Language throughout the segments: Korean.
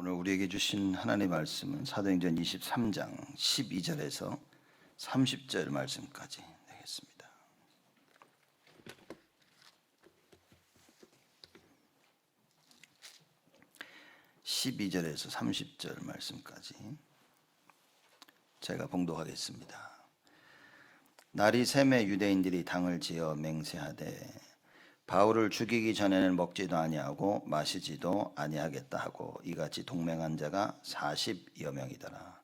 오늘 우리에게 주신 하나님의 말씀은 사도행전 23장 12절에서 30절 말씀까지 되겠습니다. (12절에서) (30절) 말씀까지 제가 봉독하겠습니다. 날이 새매 유대인들이 당을 지어 맹세하되 바울을 죽이기 전에는 먹지도 아니하고 마시지도 아니하겠다 하고 이같이 동맹한 자가 40여 명이더라.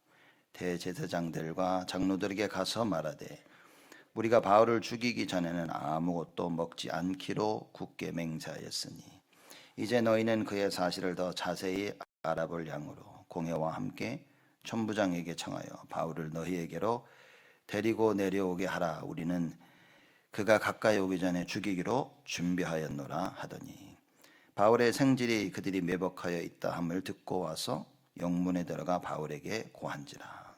대제사장들과 장로들에게 가서 말하되 우리가 바울을 죽이기 전에는 아무것도 먹지 않기로 굳게 맹세하였으니 이제 너희는 그의 사실을 더 자세히 알아볼 양으로 공회와 함께 천부장에게 청하여 바울을 너희에게로 데리고 내려오게 하라. 우리는 그가 가까이 오기 전에 죽이기로 준비하였노라 하더니 바울의 생질이 그들이 매복하여 있다 함을 듣고 와서 영문에 들어가 바울에게 고한지라.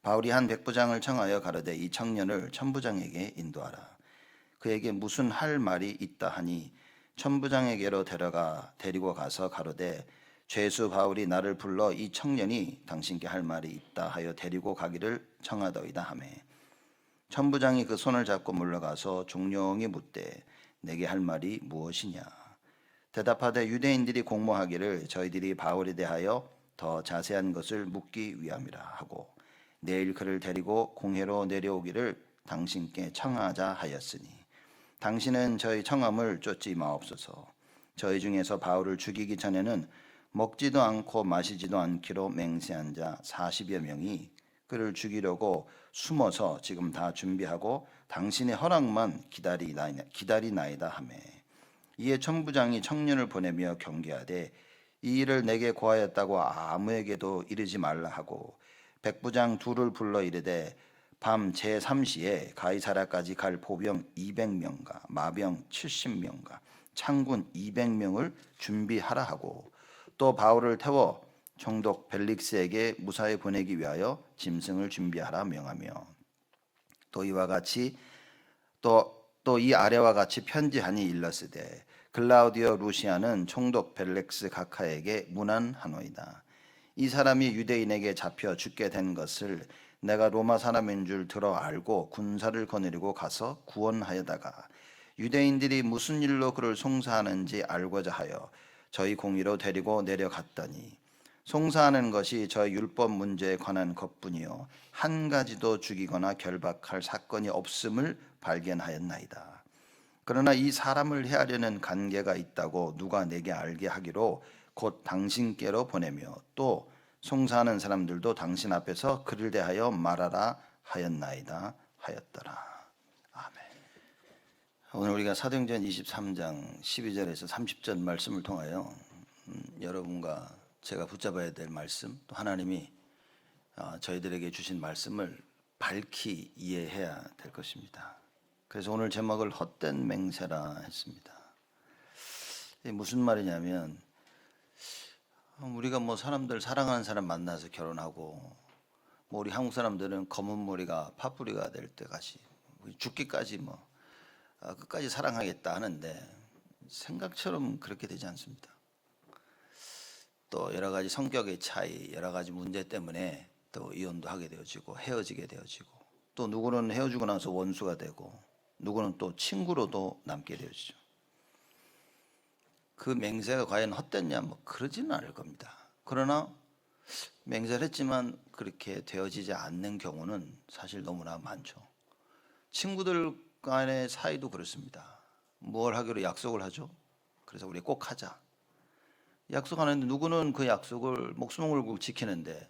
바울이 한 백부장을 청하여 가로되 이 청년을 천부장에게 인도하라. 그에게 무슨 할 말이 있다 하니 천부장에게로 데리고 가서 가로되 죄수 바울이 나를 불러 이 청년이 당신께 할 말이 있다 하여 데리고 가기를 청하더이다 하매 천부장이 그 손을 잡고 물러가서 종용이 묻되 내게 할 말이 무엇이냐. 대답하되 유대인들이 공모하기를 저희들이 바울에 대하여 더 자세한 것을 묻기 위함이라 하고 내일 그를 데리고 공회로 내려오기를 당신께 청하자 하였으니 당신은 저희 청함을 쫓지 마옵소서. 저희 중에서 바울을 죽이기 전에는 먹지도 않고 마시지도 않기로 맹세한 자 40여 명이 그를 죽이려고 숨어서 지금 다 준비하고 당신의 허락만 기다리나이다 하매 이에 천부장이 청년을 보내며 경계하되 이 일을 내게 고하였다고 아무에게도 이르지 말라 하고 백부장 둘을 불러 이르되 밤 제3시에 가이사랴까지 갈 보병 200명과 마병 70명과 창군 200명을 준비하라 하고 또 바울을 태워 총독 벨릭스에게 무사히 보내기 위하여 짐승을 준비하라 명하며 또 이와 같이 또 이 아래와 같이 편지하니 일렀으되 글라우디오 루시아는 총독 벨릭스 각하에게 문안하노이다. 이 사람이 유대인에게 잡혀 죽게 된 것을 내가 로마 사람인 줄 들어 알고 군사를 거느리고 가서 구원하여다가 유대인들이 무슨 일로 그를 송사하는지 알고자 하여 저희 공의로 데리고 내려갔더니 송사하는 것이 저희 율법 문제에 관한 것뿐이요 한 가지도 죽이거나 결박할 사건이 없음을 발견하였나이다. 그러나 이 사람을 해하려는 관계가 있다고 누가 내게 알게 하기로 곧 당신께로 보내며 또 송사하는 사람들도 당신 앞에서 그를 대하여 말하라 하였나이다 하였더라. 아멘. 오늘 우리가 사도행전 23장 12절에서 30절 말씀을 통하여 여러분과 제가 붙잡아야 될 말씀, 또 하나님이 저희들에게 주신 말씀을 밝히 이해해야 될 것입니다. 그래서 오늘 제목을 헛된 맹세라 했습니다. 이게 무슨 말이냐면 우리가 사람들 사랑하는 사람 만나서 결혼하고 우리 한국 사람들은 검은 머리가 팥뿌리가 될 때까지 죽기까지 끝까지 사랑하겠다 하는데 생각처럼 그렇게 되지 않습니다. 또 여러 가지 성격의 차이, 여러 가지 문제 때문에 또 이혼도 하게 되어지고 헤어지게 되어지고 또 누구는 헤어지고 나서 원수가 되고 누구는 또 친구로도 남게 되어지죠. 그 맹세가 과연 헛됐냐? 그러지는 않을 겁니다. 그러나 맹세를 했지만 그렇게 되어지지 않는 경우는 사실 너무나 많죠. 친구들 간의 사이도 그렇습니다. 뭘 하기로 약속을 하죠. 그래서 우리 꼭 하자. 약속하는데 누구는 그 약속을 목숨을 걸고 지키는데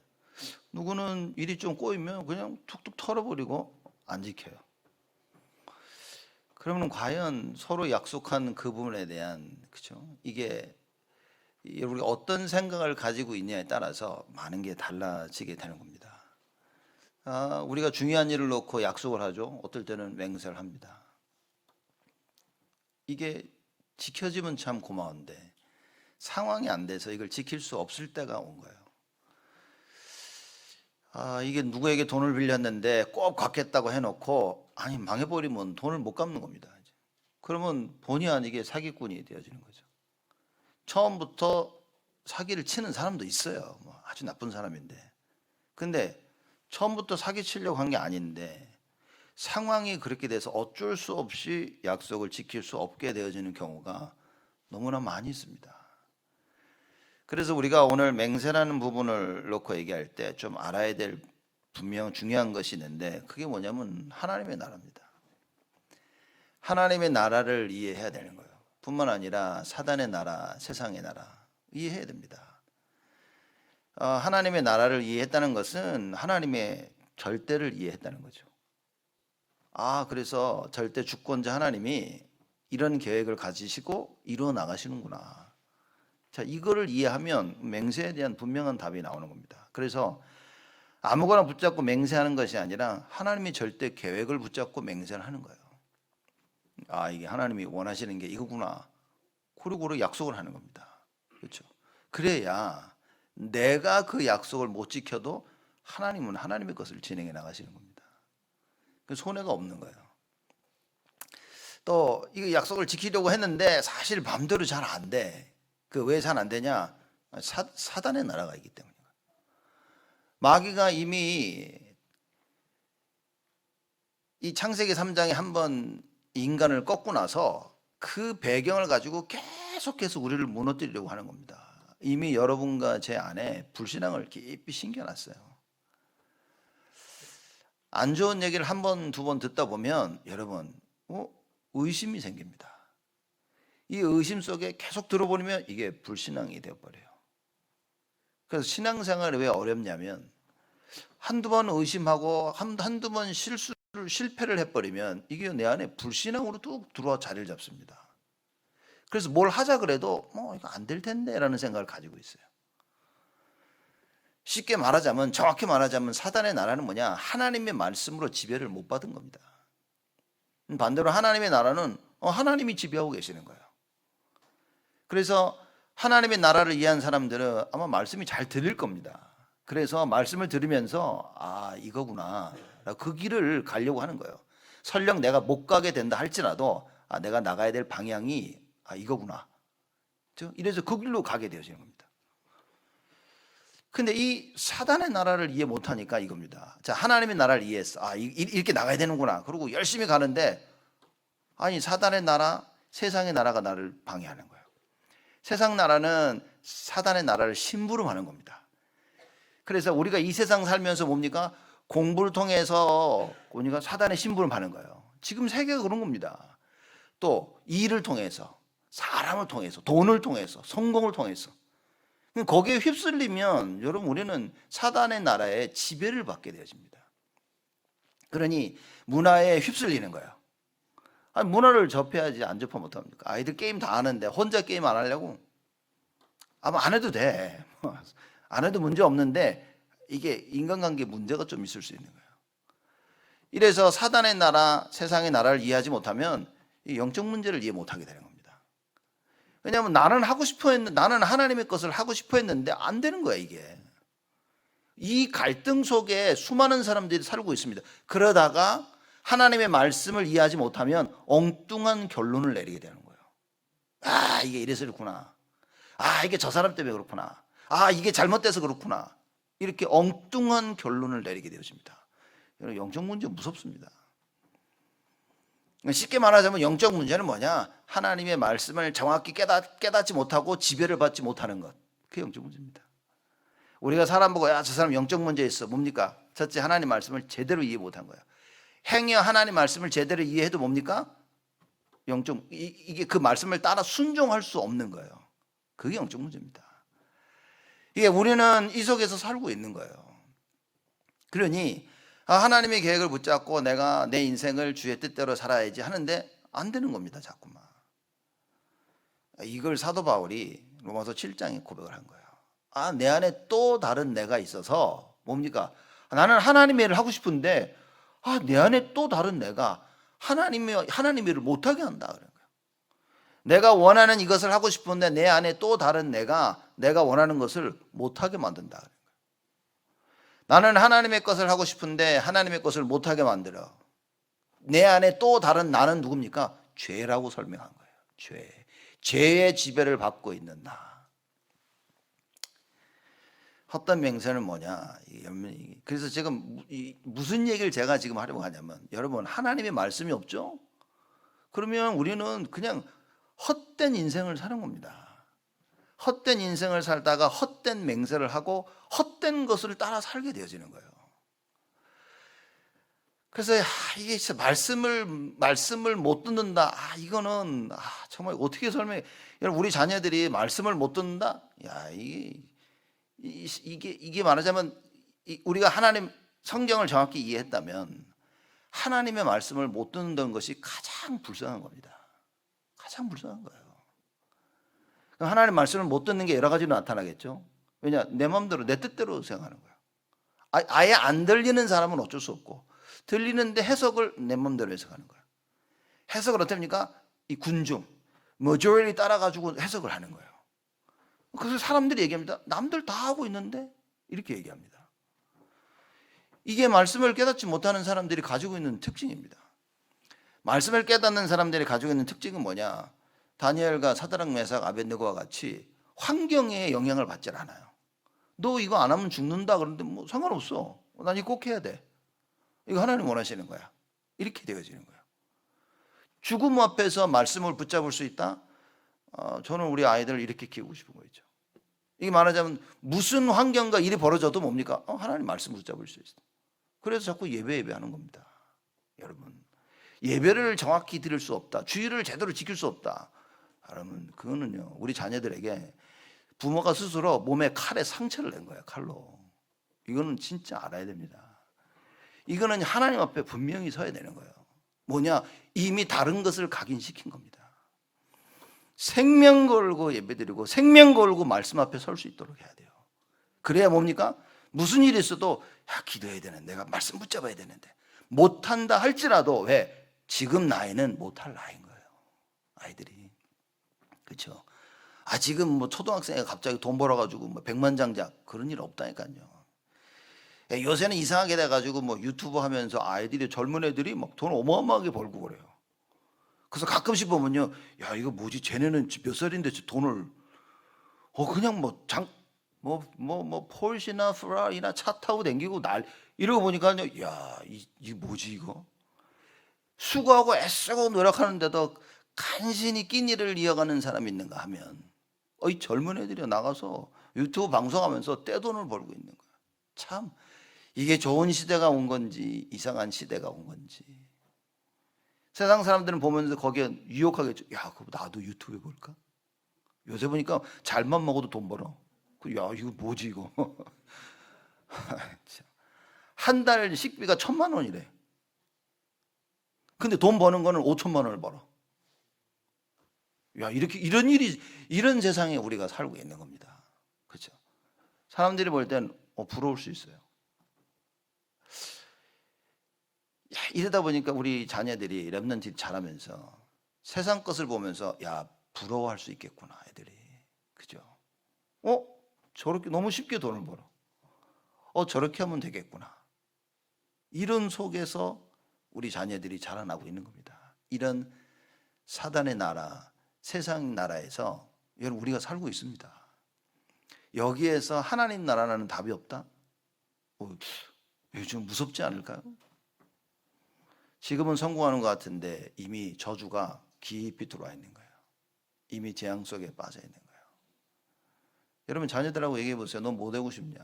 누구는 일이 좀 꼬이면 그냥 툭툭 털어버리고 안 지켜요. 그러면 과연 서로 약속한 그 부분에 대한 이게 우리가 어떤 생각을 가지고 있냐에 따라서 많은 게 달라지게 되는 겁니다. 우리가 중요한 일을 놓고 약속을 하죠. 어떨 때는 맹세를 합니다. 이게 지켜지면 참 고마운데 상황이 안 돼서 이걸 지킬 수 없을 때가 온 거예요. 이게 누구에게 돈을 빌렸는데 꼭 갚겠다고 해놓고 망해버리면 돈을 못 갚는 겁니다. 그러면 본의 아니게 사기꾼이 되어지는 거죠. 처음부터 사기를 치는 사람도 있어요. 뭐 아주 나쁜 사람인데. 근데 처음부터 사기 치려고 한 게 아닌데 상황이 그렇게 돼서 어쩔 수 없이 약속을 지킬 수 없게 되어지는 경우가 너무나 많이 있습니다. 그래서 우리가 오늘 맹세라는 부분을 놓고 얘기할 때 좀 알아야 될 분명 중요한 것이 있는데, 그게 뭐냐면 하나님의 나라입니다. 하나님의 나라를 이해해야 되는 거예요. 뿐만 아니라 사단의 나라, 세상의 나라 이해해야 됩니다. 하나님의 나라를 이해했다는 것은 하나님의 절대를 이해했다는 거죠. 그래서 절대 주권자 하나님이 이런 계획을 가지시고 이루어 나가시는구나. 자, 이거를 이해하면 맹세에 대한 분명한 답이 나오는 겁니다. 그래서 아무거나 붙잡고 맹세하는 것이 아니라 하나님이 절대 계획을 붙잡고 맹세를 하는 거예요. 이게 하나님이 원하시는 게 이거구나. 그리고 약속을 하는 겁니다. 그렇죠? 그래야 내가 그 약속을 못 지켜도 하나님은 하나님의 것을 진행해 나가시는 겁니다. 손해가 없는 거예요. 또 이 약속을 지키려고 했는데 사실 마음대로 잘 안 돼. 왜 잘 안 되냐? 사단의 나라가 있기 때문에. 마귀가 이미 이 창세기 3장에 한번 인간을 꺾고 나서 그 배경을 가지고 계속해서 우리를 무너뜨리려고 하는 겁니다. 이미 여러분과 제 안에 불신앙을 깊이 심겨놨어요. 안 좋은 얘기를 한 번, 두 번 듣다 보면 여러분 의심이 생깁니다. 이 의심 속에 계속 들어버리면 이게 불신앙이 되어버려요. 그래서 신앙생활이 왜 어렵냐면 한두 번 의심하고 한두 번 실패를 해버리면 이게 내 안에 불신앙으로 뚝 들어와 자리를 잡습니다. 그래서 뭘 하자 그래도 이거 안 될 텐데 라는 생각을 가지고 있어요. 쉽게 말하자면, 정확히 말하자면 사단의 나라는 뭐냐? 하나님의 말씀으로 지배를 못 받은 겁니다. 반대로 하나님의 나라는 하나님이 지배하고 계시는 거예요. 그래서 하나님의 나라를 이해한 사람들은 아마 말씀이 잘 들릴 겁니다. 그래서 말씀을 들으면서 이거구나, 그 길을 가려고 하는 거예요. 설령 내가 못 가게 된다 할지라도 내가 나가야 될 방향이 이거구나, 이래서 그 길로 가게 되어지는 겁니다. 근데 이 사단의 나라를 이해 못하니까 이겁니다. 자, 하나님의 나라를 이해했어. 이렇게 나가야 되는구나. 그리고 열심히 가는데 사단의 나라, 세상의 나라가 나를 방해하는 거예요. 세상 나라는 사단의 나라를 심부름하는 겁니다. 그래서 우리가 이 세상 살면서 뭡니까? 공부를 통해서 우리가 사단의 심부름하는 거예요. 지금 세계가 그런 겁니다. 또 일을 통해서, 사람을 통해서, 돈을 통해서, 성공을 통해서 거기에 휩쓸리면 여러분 우리는 사단의 나라에 지배를 받게 되어집니다. 그러니 문화에 휩쓸리는 거예요. 문화를 접해야지, 안 접하면 어떡합니까? 아이들 게임 다 하는데 혼자 게임 안 하려고? 안 해도 돼. 안 해도 문제 없는데 이게 인간관계 문제가 좀 있을 수 있는 거예요. 이래서 사단의 나라, 세상의 나라를 이해하지 못하면 이 영적 문제를 이해 못하게 되는 겁니다. 왜냐하면 나는 하나님의 것을 하고 싶어 했는데 안 되는 거야, 이게. 이 갈등 속에 수많은 사람들이 살고 있습니다. 그러다가 하나님의 말씀을 이해하지 못하면 엉뚱한 결론을 내리게 되는 거예요. 이게 이래서 그렇구나. 이게 저 사람 때문에 그렇구나. 이게 잘못돼서 그렇구나. 이렇게 엉뚱한 결론을 내리게 되어집니다. 영적 문제 무섭습니다. 쉽게 말하자면 영적 문제는 뭐냐? 하나님의 말씀을 정확히 깨닫지 못하고 지배를 받지 못하는 것. 그게 영적 문제입니다. 우리가 사람 보고 저 사람 영적 문제 있어. 뭡니까? 첫째, 하나님 말씀을 제대로 이해 못한 거야. 행여 하나님 말씀을 제대로 이해해도 뭡니까? 이게 그 말씀을 따라 순종할 수 없는 거예요. 그게 영적 문제입니다. 이게 우리는 이 속에서 살고 있는 거예요. 그러니 하나님의 계획을 붙잡고 내가 내 인생을 주의 뜻대로 살아야지 하는데 안 되는 겁니다, 자꾸만. 이걸 사도 바울이 로마서 7장에 고백을 한 거예요. 내 안에 또 다른 내가 있어서 뭡니까? 나는 하나님의 일을 하고 싶은데 내 안에 또 다른 내가 하나님의 일을 못하게 한다 그런 거예요. 내가 원하는 이것을 하고 싶은데 내 안에 또 다른 내가 원하는 것을 못하게 만든다 그런 거예요. 나는 하나님의 것을 하고 싶은데 하나님의 것을 못하게 만들어. 내 안에 또 다른 나는 누굽니까? 죄라고 설명한 거예요. 죄의 지배를 받고 있는 나. 헛된 맹세는 뭐냐? 그래서 지금 무슨 얘기를 제가 지금 하려고 하냐면, 여러분, 하나님의 말씀이 없죠? 그러면 우리는 그냥 헛된 인생을 사는 겁니다. 헛된 인생을 살다가 헛된 맹세를 하고 헛된 것을 따라 살게 되어지는 거예요. 그래서 이게 진짜 말씀을 못 듣는다. 이거는 정말 어떻게 설명해? 여러분, 우리 자녀들이 말씀을 못 듣는다. 이게 말하자면 우리가 하나님 성경을 정확히 이해했다면 하나님의 말씀을 못 듣는 것이 가장 불쌍한 겁니다. 가장 불쌍한 거예요. 하나님 말씀을 못 듣는 게 여러 가지로 나타나겠죠. 왜냐? 내 마음대로 내 뜻대로 생각하는 거예요. 아예 안 들리는 사람은 어쩔 수 없고, 들리는데 해석을 내 마음대로 해석하는 거예요. 해석을 어떻습니까? 이 군중, majority 따라가지고 해석을 하는 거예요. 그래서 사람들이 얘기합니다. 남들 다 하고 있는데? 이렇게 얘기합니다. 이게 말씀을 깨닫지 못하는 사람들이 가지고 있는 특징입니다. 말씀을 깨닫는 사람들이 가지고 있는 특징은 뭐냐? 다니엘과 사드락 메삭 아벳느고와 같이 환경에 영향을 받지 않아요. 너 이거 안 하면 죽는다 그러는데 뭐 상관없어. 난 이거 꼭 해야 돼. 이거 하나님 원하시는 거야. 이렇게 되어지는 거예요. 죽음 앞에서 말씀을 붙잡을 수 있다? 저는 우리 아이들을 이렇게 키우고 싶은 거죠. 이게 말하자면 무슨 환경과 일이 벌어져도 뭡니까? 하나님 말씀 붙잡을 수 있어. 그래서 자꾸 예배하는 겁니다. 여러분, 예배를 정확히 드릴 수 없다. 주의를 제대로 지킬 수 없다. 여러분, 그거는요, 우리 자녀들에게 부모가 스스로 몸에 칼에 상처를 낸 거예요. 칼로. 이거는 진짜 알아야 됩니다. 이거는 하나님 앞에 분명히 서야 되는 거예요. 뭐냐? 이미 다른 것을 각인시킨 겁니다. 생명 걸고 예배드리고 생명 걸고 말씀 앞에 설 수 있도록 해야 돼요. 그래야 뭡니까? 무슨 일이 있어도 기도해야 되는데, 내가 말씀 붙잡아야 되는데 못한다 할지라도, 왜? 지금 나이는 못할 나이인 거예요. 아이들이. 그렇죠? 지금 뭐 초등학생이 갑자기 돈 벌어가지고 뭐 백만장자 그런 일 없다니까요. 요새는 이상하게 돼가지고 뭐 유튜브 하면서 아이들이, 젊은 애들이 막 돈 어마어마하게 벌고 그래요. 그래서 가끔씩 보면요, 야, 이거 뭐지? 쟤네는 몇 살인데 돈을 그냥 폴시나 프라리나 차 타고 댕기고 이러고 보니까요, 야, 이 뭐지 이거? 수고하고 애쓰고 노력하는데도 간신히 끼니를 이어가는 사람이 있는가 하면, 이 젊은 애들이 나가서 유튜브 방송하면서 떼돈을 벌고 있는 거야. 참, 이게 좋은 시대가 온 건지 이상한 시대가 온 건지. 세상 사람들은 보면서 거기에 유혹하겠죠. 야, 그럼 나도 유튜브 볼까? 요새 보니까 잘만 먹어도 돈 벌어. 야, 이거 뭐지 이거? 한 달 식비가 1,000만 원이래. 근데 돈 버는 거는 5천만 원을 벌어. 야, 이런 세상에 우리가 살고 있는 겁니다. 그렇죠? 사람들이 볼 땐 부러울 수 있어요. 이러다 보니까 우리 자녀들이 렘넌트 자라면서 세상 것을 보면서, 야, 부러워할 수 있겠구나, 애들이. 그죠? 저렇게 너무 쉽게 돈을 벌어. 저렇게 하면 되겠구나. 이런 속에서 우리 자녀들이 자라나고 있는 겁니다. 이런 사단의 나라, 세상 나라에서 여러분, 우리가 살고 있습니다. 여기에서 하나님 나라라는 답이 없다? 요즘 무섭지 않을까요? 지금은 성공하는 것 같은데 이미 저주가 깊이 들어와 있는 거예요. 이미 재앙 속에 빠져 있는 거예요. 여러분, 자녀들하고 얘기해 보세요. 너 뭐 되고 싶냐?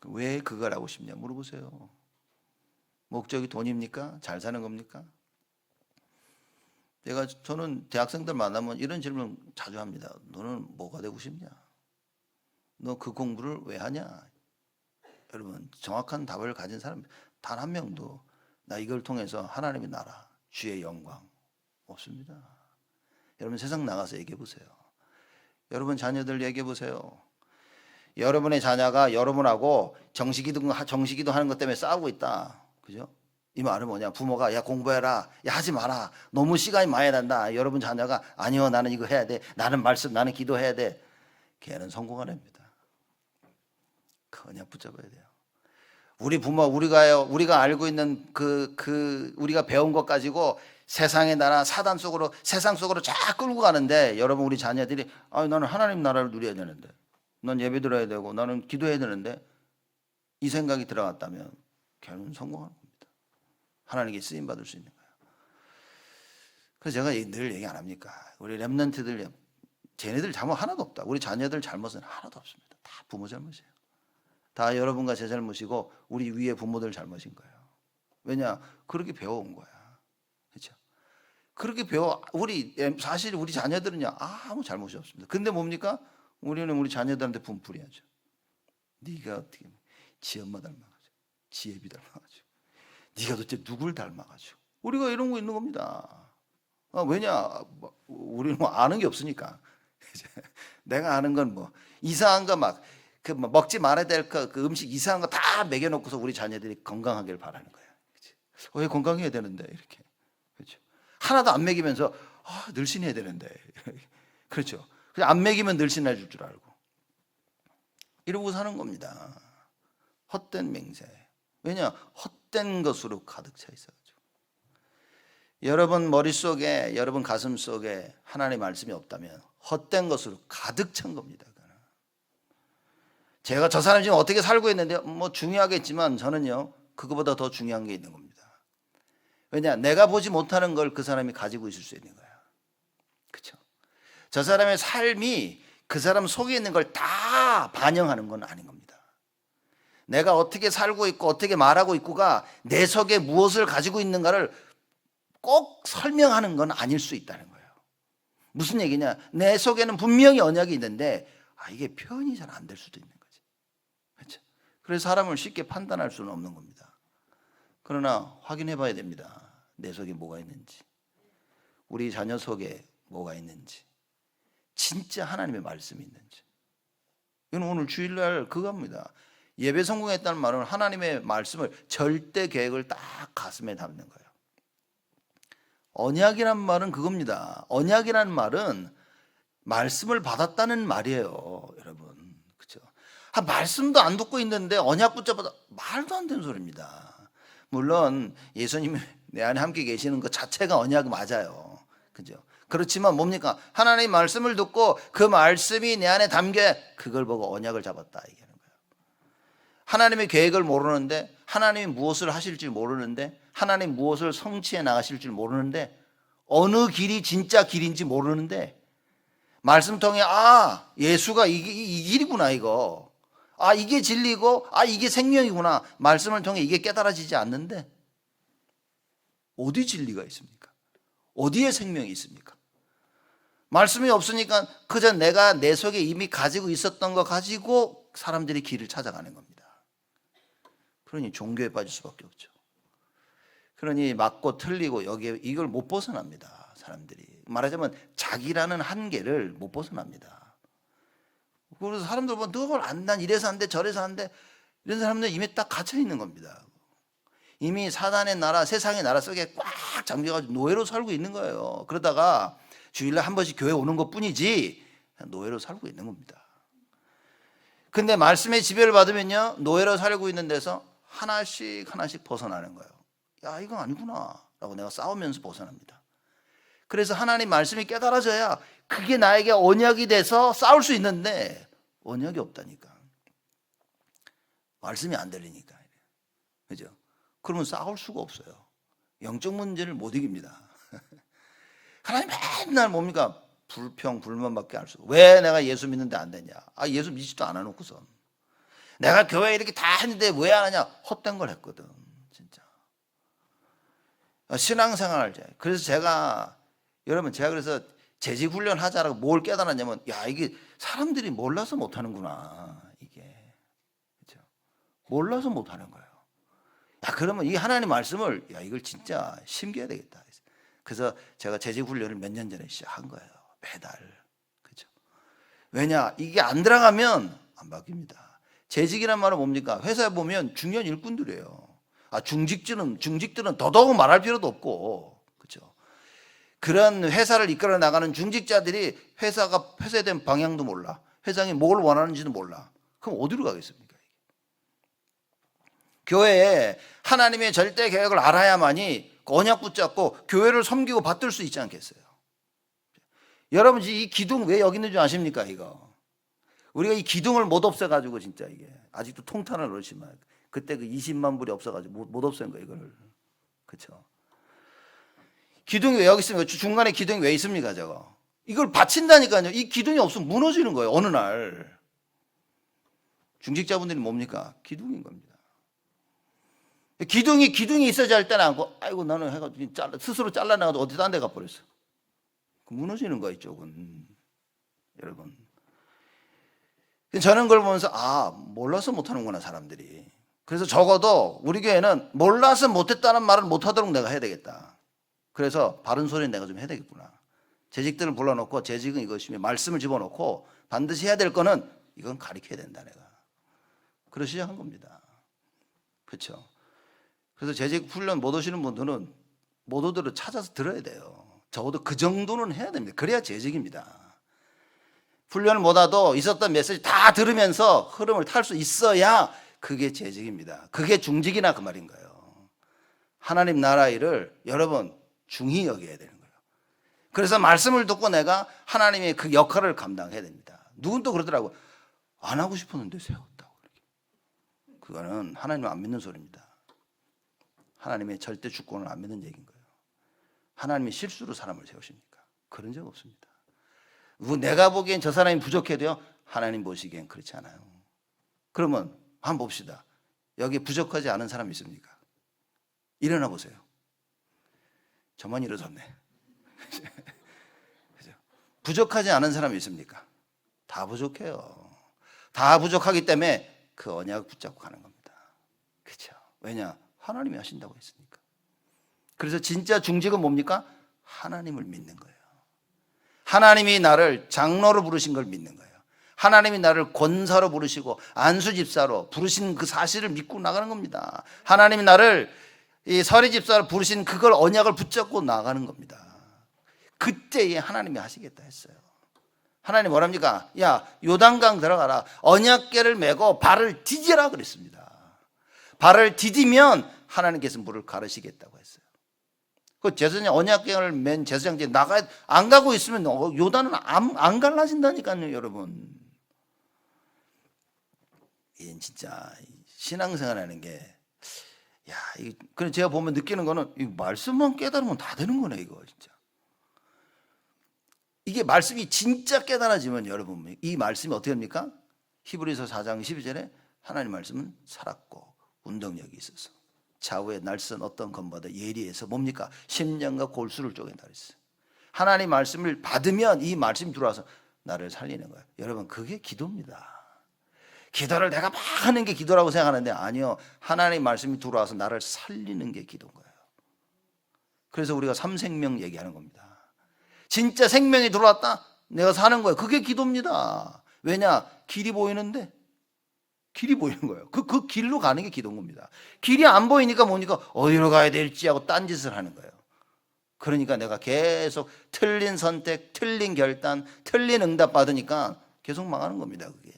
왜 그걸 하고 싶냐 물어보세요. 목적이 돈입니까? 잘 사는 겁니까? 저는 대학생들 만나면 이런 질문 자주 합니다. 너는 뭐가 되고 싶냐? 너 그 공부를 왜 하냐? 여러분, 정확한 답을 가진 사람 단 한 명도 나 이걸 통해서 하나님의 나라, 주의 영광 없습니다. 여러분, 세상 나가서 얘기해 보세요. 여러분 자녀들 얘기해 보세요. 여러분의 자녀가 여러분하고 정시기도 하는 것 때문에 싸우고 있다. 그죠? 이 말은 뭐냐? 부모가 야, 공부해라, 야, 하지 마라, 너무 시간이 많이 난다. 여러분 자녀가 아니요, 나는 이거 해야 돼, 나는 말씀, 나는 기도해야 돼. 걔는 성공을 합니다. 그냥 붙잡아야 돼요. 우리 부모, 우리가 알고 있는 우리가 배운 것 가지고 세상의 나라, 세상 속으로 쫙 끌고 가는데, 여러분, 우리 자녀들이 나는 하나님 나라를 누려야 되는데, 넌 예배 드려야 되고 나는 기도해야 되는데 이 생각이 들어갔다면 걔는 성공하는 겁니다. 하나님께 쓰임 받을 수 있는 거예요. 그래서 제가 늘 얘기 안 합니까? 우리 렘넌트들 쟤네들 잘못 하나도 없다. 우리 자녀들 잘못은 하나도 없습니다. 다 부모 잘못이에요. 다 여러분과 제 잘못이고 우리 위에 부모들 잘못인 거예요. 왜냐? 그렇게 배워온 거야. 그렇죠? 그렇게 사실 우리 자녀들은요 아무 잘못이 없습니다. 근데 뭡니까? 우리는 우리 자녀들한테 분풀이하죠. 네가 어떻게 지 엄마 닮아가지고 지 애비 닮아가지고 네가 도대체 누굴 닮아가지고 우리가 이런 거 있는 겁니다. 왜냐? 우리는 아는 게 없으니까. 내가 아는 건 뭐 이상한 거 막 먹지 말아야 될 그 음식 이상한 거 다 먹여놓고서 우리 자녀들이 건강하길 바라는 거야. 왜 건강해야 되는데 이렇게. 그렇죠? 하나도 안 먹이면서 늘씬해야 되는데 그렇죠? 그냥 안 먹이면 늘씬해질 줄 알고 이러고 사는 겁니다. 헛된 맹세. 왜냐? 헛된 것으로 가득 차 있어가지고. 여러분 머릿속에 여러분 가슴 속에 하나님의 말씀이 없다면 헛된 것으로 가득 찬 겁니다. 제가 저 사람이 지금 어떻게 살고 있는데 뭐 중요하겠지만 저는요 그거보다 더 중요한 게 있는 겁니다. 왜냐? 내가 보지 못하는 걸 그 사람이 가지고 있을 수 있는 거야. 그렇죠? 저 사람의 삶이 그 사람 속에 있는 걸 다 반영하는 건 아닌 겁니다. 내가 어떻게 살고 있고 어떻게 말하고 있고가 내 속에 무엇을 가지고 있는가를 꼭 설명하는 건 아닐 수 있다는 거예요. 무슨 얘기냐? 내 속에는 분명히 언약이 있는데 이게 표현이 잘 안 될 수도 있는 거지. 그렇죠? 그래서 사람을 쉽게 판단할 수는 없는 겁니다. 그러나 확인해 봐야 됩니다. 내 속에 뭐가 있는지, 우리 자녀 속에 뭐가 있는지, 진짜 하나님의 말씀이 있는지. 이건 오늘 주일날 그겁니다. 예배 성공했다는 말은 하나님의 말씀을 절대 계획을 딱 가슴에 담는 거예요. 언약이란 말은 그겁니다. 언약이란 말은 말씀을 받았다는 말이에요, 여러분. 그렇죠? 말씀도 안 듣고 있는데 언약 붙잡아도 말도 안 되는 소리입니다. 물론 예수님이 내 안에 함께 계시는 것 자체가 언약 맞아요. 그죠? 그렇지만 뭡니까? 하나님의 말씀을 듣고 그 말씀이 내 안에 담겨 그걸 보고 언약을 잡았다 얘기하는 거예요. 하나님의 계획을 모르는데 하나님이 무엇을 하실지 모르는데 하나님 무엇을 성취해 나가실 줄 모르는데 어느 길이 진짜 길인지 모르는데 말씀 통해 예수가 이 길이구나 이거. 이게 진리고 이게 생명이구나. 말씀을 통해 이게 깨달아지지 않는데 어디 진리가 있습니까? 어디에 생명이 있습니까? 말씀이 없으니까 그저 내가 내 속에 이미 가지고 있었던 거 가지고 사람들이 길을 찾아가는 겁니다. 그러니 종교에 빠질 수밖에 없죠. 그러니 맞고 틀리고 여기에 이걸 못 벗어납니다. 사람들이 말하자면 자기라는 한계를 못 벗어납니다. 그래서 사람들 보면 너 난 이래서 안 돼 저래서 안 돼 이런 사람들 이미 딱 갇혀 있는 겁니다. 이미 사단의 나라 세상의 나라 속에 꽉 잠겨가지고 노예로 살고 있는 거예요. 그러다가 주일날 한 번씩 교회 오는 것뿐이지 노예로 살고 있는 겁니다. 근데 말씀의 지배를 받으면요 노예로 살고 있는 데서 하나씩 벗어나는 거예요. 야 이거 아니구나 라고 내가 싸우면서 벗어납니다. 그래서 하나님 말씀이 깨달아져야 그게 나에게 언약이 돼서 싸울 수 있는데 언약이 없다니까. 말씀이 안 들리니까. 그죠? 그러면 싸울 수가 없어요. 영적 문제를 못 이깁니다. 하나님 맨날 뭡니까? 불평, 불만밖에 할 수 없어요. 왜 내가 예수 믿는데 안 되냐? 예수 믿지도 않아 놓고선. 내가 교회 이렇게 다 했는데 왜 안 하냐? 헛된 걸 했거든. 진짜. 신앙생활. 그래서 여러분 제가 그래서 재직 훈련 하자라고 뭘 깨달았냐면 이게 사람들이 몰라서 못 하는구나. 이게. 그렇죠? 몰라서 못 하는 거예요. 그러면 이 하나님 말씀을 이걸 진짜 심겨야 되겠다. 그래서 제가 재직 훈련을 몇 년 전에 시작한 거예요. 매달. 그렇죠? 왜냐? 이게 안 들어가면 안 바뀝니다. 재직이란 말은 뭡니까? 회사에 보면 중요한 일꾼들이에요. 중직들은 더더욱 말할 필요도 없고. 그렇죠? 그런 회사를 이끌어 나가는 중직자들이 회사에 대한 방향도 몰라. 회장이 뭘 원하는지도 몰라. 그럼 어디로 가겠습니까? 교회에 하나님의 절대 계획을 알아야만이 언약 붙잡고 교회를 섬기고 받들 수 있지 않겠어요? 여러분 이 기둥 왜 여기 있는 줄 아십니까? 이거 우리가 이 기둥을 못 없애가지고 진짜 이게 아직도 통탄을 넣지만 그때 그 20만 불이 없어가지고 못 없앤 거예요 이걸. 그렇죠? 기둥이 왜 여기 있습니까? 중간에 기둥이 왜 있습니까 저거? 이걸 받친다니까요. 이 기둥이 없으면 무너지는 거예요 어느 날. 중직자분들이 뭡니까? 기둥인 겁니다. 기둥이 있어야 할 때는 않고 아이고 나는 해가지고 스스로 잘라나가도 어디 딴 데 가버렸어. 무너지는 거 이쪽은. 여러분 저는 그걸 보면서 몰라서 못하는구나 사람들이. 그래서 적어도 우리 교회는 몰라서 못했다는 말을 못하도록 내가 해야 되겠다. 그래서 바른 소리는 내가 좀 해야 되겠구나. 재직들을 불러놓고 재직은 이것이며 말씀을 집어넣고 반드시 해야 될 거는 이건 가르쳐야 된다 내가. 그래서 시작한 겁니다. 그렇죠? 그래서 재직 훈련 못 오시는 분들은 모두들을 찾아서 들어야 돼요. 적어도 그 정도는 해야 됩니다. 그래야 재직입니다. 훈련을 못 와도 있었던 메시지 다 들으면서 흐름을 탈 수 있어야 그게 재직입니다. 그게 중직이나 그 말인 거예요. 하나님 나라 일을 여러분 중히 여겨야 되는 거예요. 그래서 말씀을 듣고 내가 하나님의 그 역할을 감당해야 됩니다. 누군 또 그러더라고. 안 하고 싶었는데 세웠다고. 그거는 하나님을 안 믿는 소리입니다. 하나님의 절대 주권을 안 믿는 얘기인 거예요. 하나님이 실수로 사람을 세우십니까? 그런 적 없습니다. 내가 보기엔 저 사람이 부족해도요 하나님 보시기엔 그렇지 않아요. 그러면 한번 봅시다. 여기 부족하지 않은 사람 있습니까? 일어나 보세요. 저만 일어섰네. 부족하지 않은 사람이 있습니까? 다 부족해요. 다 부족하기 때문에 그 언약을 붙잡고 가는 겁니다. 그렇죠? 왜냐? 하나님이 하신다고 했으니까. 그래서 진짜 중직은 뭡니까? 하나님을 믿는 거예요. 하나님이 나를 장로로 부르신 걸 믿는 거예요. 하나님이 나를 권사로 부르시고 안수 집사로 부르신 그 사실을 믿고 나가는 겁니다. 하나님이 나를 이 서리 집사로 부르신 그걸 언약을 붙잡고 나가는 겁니다. 그때에 하나님이 하시겠다 했어요. 하나님 뭐랍니까? 야 요단강 들어가라. 언약궤를 메고 발을 디뎌라 그랬습니다. 발을 디디면 하나님께서 물을 가르시겠다고 했어요. 그 제사장 언약궤를 맨 제사장들이 안 가고 있으면 요단은 안 갈라진다니까요, 여러분. 이게 진짜 신앙생활하는 게 그래 제가 보면 느끼는 거는 이 말씀만 깨달으면 다 되는 거네 이거 진짜. 이게 말씀이 진짜 깨달아지면 여러분 이 말씀이 어떻게 됩니까? 히브리서 4장 12절에 하나님 말씀은 살았고 운동력이 있어서 좌우에 날선 어떤 검보다 예리해서 뭡니까? 심령과 골수를 쪼갠다 그랬어요. 하나님 말씀을 받으면 이 말씀이 들어와서 나를 살리는 거예요. 여러분 그게 기도입니다. 기도를 내가 막 하는 게 기도라고 생각하는데 아니요. 하나님 말씀이 들어와서 나를 살리는 게 기도인 거예요. 그래서 우리가 삼생명 얘기하는 겁니다. 진짜 생명이 들어왔다? 내가 사는 거예요. 그게 기도입니다. 왜냐? 길이 보이는데 길이 보이는 거예요. 그 길로 가는 게 기도인 겁니다. 길이 안 보이니까 뭡니까? 어디로 가야 될지 하고 딴짓을 하는 거예요. 그러니까 내가 계속 틀린 선택, 틀린 결단, 틀린 응답 받으니까 계속 망하는 겁니다. 그게.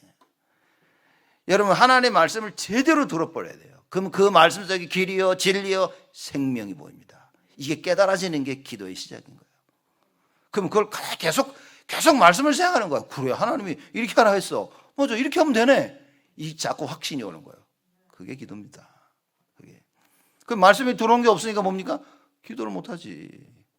여러분 하나님의 말씀을 제대로 들어버려야 돼요. 그럼 그 말씀 속에 길이요 진리요 생명이 보입니다. 이게 깨달아지는 게 기도의 시작인 거예요. 그럼 그걸 계속 말씀을 생각하는 거야. 그래 하나님이 이렇게 하라 했어. 맞아 이렇게 하면 되네. 이 자꾸 확신이 오는 거예요. 그게 기도입니다. 그게. 그 말씀이 들어온 게 없으니까 뭡니까? 기도를 못하지.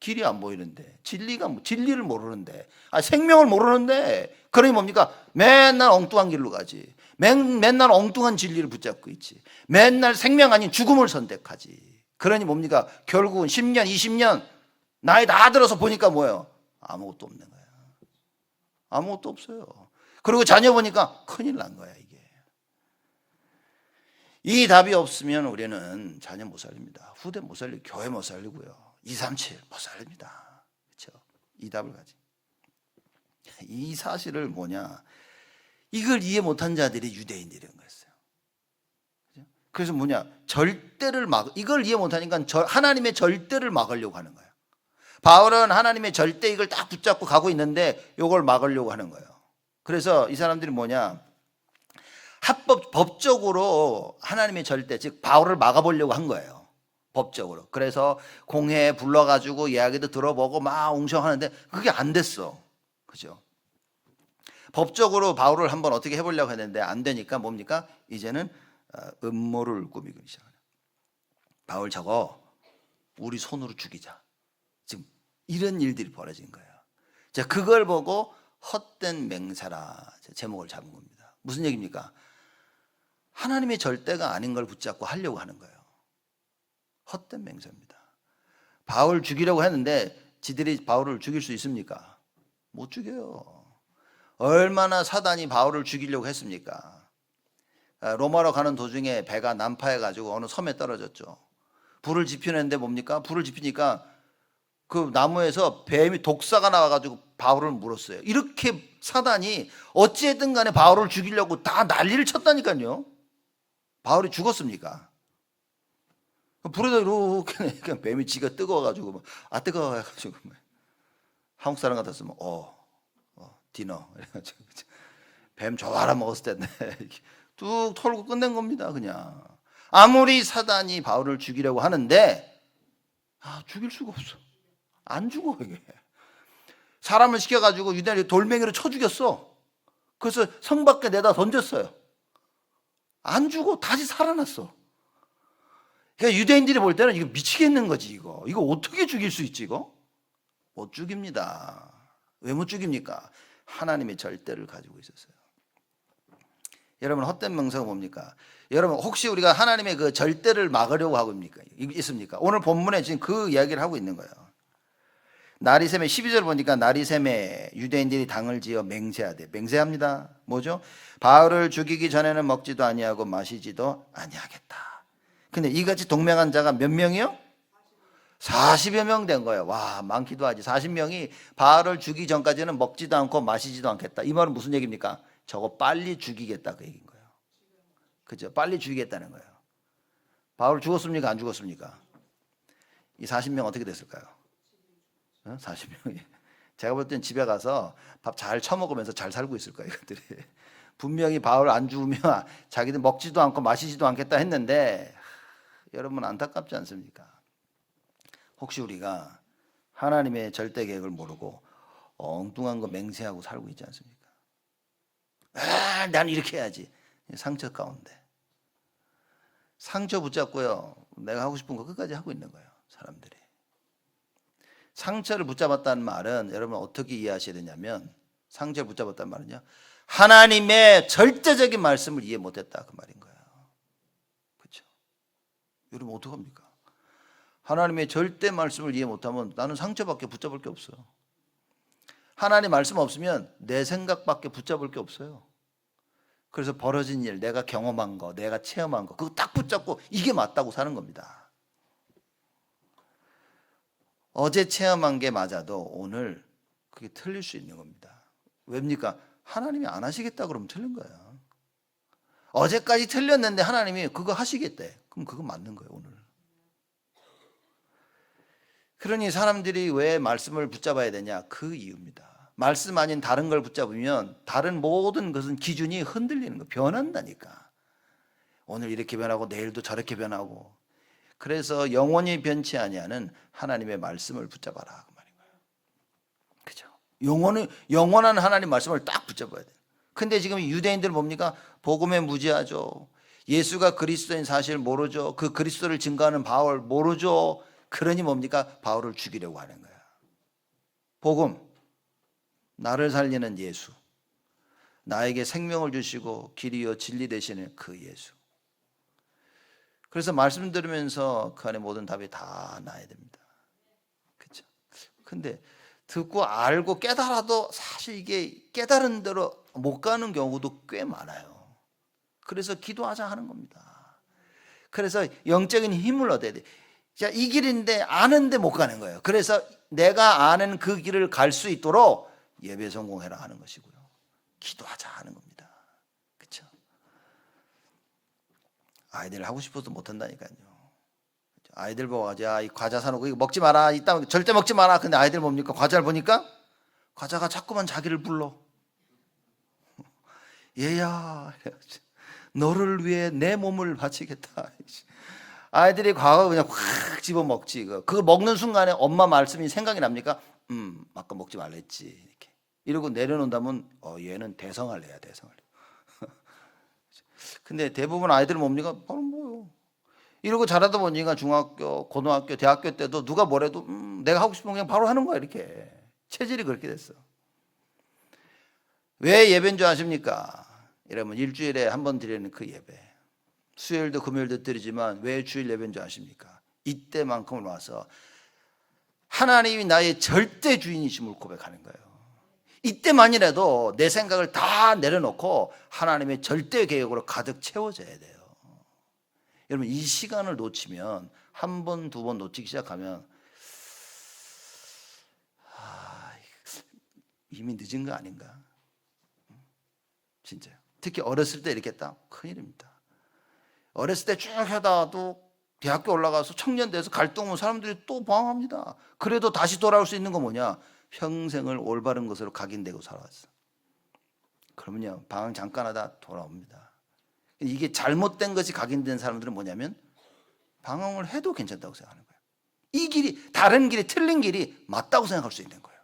길이 안 보이는데 진리를 모르는데 생명을 모르는데 그러니 뭡니까? 맨날 엉뚱한 길로 가지. 맨날 엉뚱한 진리를 붙잡고 있지. 맨날 생명 아닌 죽음을 선택하지. 그러니 뭡니까? 결국은 10년 20년 나이 다 들어서 보니까 뭐예요? 아무것도 없는 거야. 아무것도 없어요. 그리고 자녀 보니까 큰일 난 거야 이게. 이 답이 없으면 우리는 자녀 못 살립니다. 후대 못 살리고 교회 못 살리고요. 237 못 살립니다. 그렇죠? 이 답을 가지. 이 사실을 뭐냐? 이걸 이해 못한 자들이 유대인들이란 거였어요. 그래서 뭐냐? 절대를 이걸 이해 못하니까 하나님의 절대를 막으려고 하는 거예요. 바울은 하나님의 절대 이걸 딱 붙잡고 가고 있는데 이걸 막으려고 하는 거예요. 그래서 이 사람들이 뭐냐? 법적으로 하나님의 절대, 즉 바울을 막아보려고 한 거예요. 법적으로. 그래서 공회에 불러가지고 이야기도 들어보고 막 옹성하는데 그게 안 됐어. 그죠? 법적으로 바울을 한번 어떻게 해보려고 했는데 안 되니까 뭡니까? 이제는 음모를 꾸미기 시작해요. 바울 저거 우리 손으로 죽이자. 지금 이런 일들이 벌어진 거예요. 자, 그걸 보고 헛된 맹세라 제목을 잡은 겁니다. 무슨 얘기입니까? 하나님의 절대가 아닌 걸 붙잡고 하려고 하는 거예요. 헛된 맹세입니다. 바울 죽이려고 했는데 지들이 바울을 죽일 수 있습니까? 못 죽여요. 얼마나 사단이 바울을 죽이려고 했습니까? 로마로 가는 도중에 배가 난파해가지고 어느 섬에 떨어졌죠. 불을 지피는데 뭡니까? 불을 지피니까 그 나무에서 뱀이 독사가 나와가지고 바울을 물었어요. 이렇게 사단이 어찌했든 간에 바울을 죽이려고 다 난리를 쳤다니까요. 바울이 죽었습니까? 불에다 이렇게 그냥 뱀이 지가 뜨거워가지고 뜨거워 해가지고 한국 사람 같았으면 디너 뱀 좋아라 먹었을 텐데 뚝 털고 끝낸 겁니다. 그냥 아무리 사단이 바울을 죽이려고 하는데 죽일 수가 없어. 안 죽어. 이게 사람을 시켜가지고 유대인이 돌멩이로 쳐 죽였어. 그래서 성 밖에 내다 던졌어요. 안 죽어. 다시 살아났어. 그러니까 유대인들이 볼 때는 이거 미치겠는 거지. 이거 어떻게 죽일 수 있지? 이거 못 죽입니다. 왜 못 죽입니까? 하나님의 절대를 가지고 있었어요. 여러분, 헛된 맹세가 뭡니까? 여러분, 혹시 우리가 하나님의 그 절대를 막으려고 하고 있습니까? 오늘 본문에 지금 그 이야기를 하고 있는 거예요. 나리샘의 12절 보니까 나리샘에 유대인들이 당을 지어 맹세하되, 맹세합니다. 뭐죠? 바울을 죽이기 전에는 먹지도 아니하고 마시지도 아니하겠다. 근데 이같이 동맹한 자가 몇 명이요? 40여 명 된 거예요. 와, 많기도 하지. 40명이 바울을 죽이기 전까지는 먹지도 않고 마시지도 않겠다. 이 말은 무슨 얘기입니까? 저거 빨리 죽이겠다 그 얘기인 거예요. 그죠? 빨리 죽이겠다는 거예요. 바울 죽었습니까? 안 죽었습니까? 이 40명 어떻게 됐을까요? 40명이. 제가 볼 땐 집에 가서 밥 잘 처먹으면서 잘 살고 있을 거예요, 이것들이. 분명히 바울 안 죽으면 자기들 먹지도 않고 마시지도 않겠다 했는데, 여러분 안타깝지 않습니까? 혹시 우리가 하나님의 절대 계획을 모르고 엉뚱한 거 맹세하고 살고 있지 않습니까? 난 이렇게 해야지. 상처 가운데. 상처 붙잡고요. 내가 하고 싶은 거 끝까지 하고 있는 거예요, 사람들이. 상처를 붙잡았다는 말은 여러분 어떻게 이해하셔야 되냐면, 상처를 붙잡았다는 말은요, 하나님의 절대적인 말씀을 이해 못했다 그 말인 거예요. 그렇죠? 여러분 어떡합니까? 하나님의 절대 말씀을 이해 못하면 나는 상처밖에 붙잡을 게 없어요. 하나님 말씀 없으면 내 생각밖에 붙잡을 게 없어요. 그래서 벌어진 일, 내가 경험한 거, 내가 체험한 거, 그거 딱 붙잡고 이게 맞다고 사는 겁니다. 어제 체험한 게 맞아도 오늘 그게 틀릴 수 있는 겁니다. 왜입니까? 하나님이 안 하시겠다 그러면 틀린 거예요. 어제까지 틀렸는데 하나님이 그거 하시겠대. 그럼 그거 맞는 거예요, 오늘. 그러니 사람들이 왜 말씀을 붙잡아야 되냐? 그 이유입니다. 말씀 아닌 다른 걸 붙잡으면 다른 모든 것은 기준이 흔들리는 거, 변한다니까. 오늘 이렇게 변하고 내일도 저렇게 변하고. 그래서 영원히 변치 아니하는 하나님의 말씀을 붙잡아라 그 말인 거예요. 그죠? 영원한 하나님 말씀을 딱 붙잡아야 돼요. 근데 지금 유대인들은 뭡니까? 복음에 무지하죠. 예수가 그리스도인 사실 모르죠. 그 그리스도를 증거하는 바울 모르죠. 그러니 뭡니까? 바울을 죽이려고 하는 거야. 복음, 나를 살리는 예수, 나에게 생명을 주시고 길이요 진리 되시는 그 예수. 그래서 말씀 들으면서 그 안에 모든 답이 다 나야 됩니다. 그렇죠? 근데 듣고 알고 깨달아도 사실 이게 깨달은 대로 못 가는 경우도 꽤 많아요. 그래서 기도하자 하는 겁니다. 그래서 영적인 힘을 얻어야 돼. 자, 이 길인데 아는데 못 가는 거예요. 그래서 내가 아는 그 길을 갈 수 있도록 예배 성공해라 하는 것이고요. 기도하자 하는 겁니다. 그렇죠? 아이들 하고 싶어도 못 한다니까요. 아이들 보고 이 과자 사놓고 이거 먹지 마라. 이따 절대 먹지 마라. 근데 아이들 뭡니까? 과자를 보니까 과자가 자꾸만 자기를 불러. 얘야, 너를 위해 내 몸을 바치겠다. 아이들이 과거 그냥 확 집어 먹지. 그거 먹는 순간에 엄마 말씀이 생각이 납니까? 아까 먹지 말랬지. 이렇게. 이러고 내려놓는다면 얘는 대성할 애야, 대성할 애. 근데 대부분 아이들은 뭡니까? 뭐요? 이러고 자라다 보니까 중학교, 고등학교, 대학교 때도 누가 뭐래도 내가 하고 싶은 거 그냥 바로 하는 거야, 이렇게. 체질이 그렇게 됐어. 왜 예배인 줄 아십니까? 여러분, 일주일에 한 번 드리는 그 예배. 수요일도 금요일도 드리지만 왜 주일 예배인 줄 아십니까? 이때만큼을 와서 하나님이 나의 절대 주인이심을 고백하는 거예요. 이때만이라도 내 생각을 다 내려놓고 하나님의 절대 계획으로 가득 채워져야 돼요. 여러분, 이 시간을 놓치면 한 번, 두 번 놓치기 시작하면 이미 늦은 거 아닌가? 진짜요. 특히 어렸을 때 이렇게 딱 큰일입니다. 어렸을 때 쭉 하다가도 대학교 올라가서 청년 돼서 갈등 오면 사람들이 또 방황합니다. 그래도 다시 돌아올 수 있는 건 뭐냐? 평생을 올바른 것으로 각인되고 살아왔어. 그러면요, 방황 잠깐 하다 돌아옵니다. 이게 잘못된 것이 각인된 사람들은 뭐냐면 방황을 해도 괜찮다고 생각하는 거예요. 이 길이, 다른 길이, 틀린 길이 맞다고 생각할 수 있는 거예요.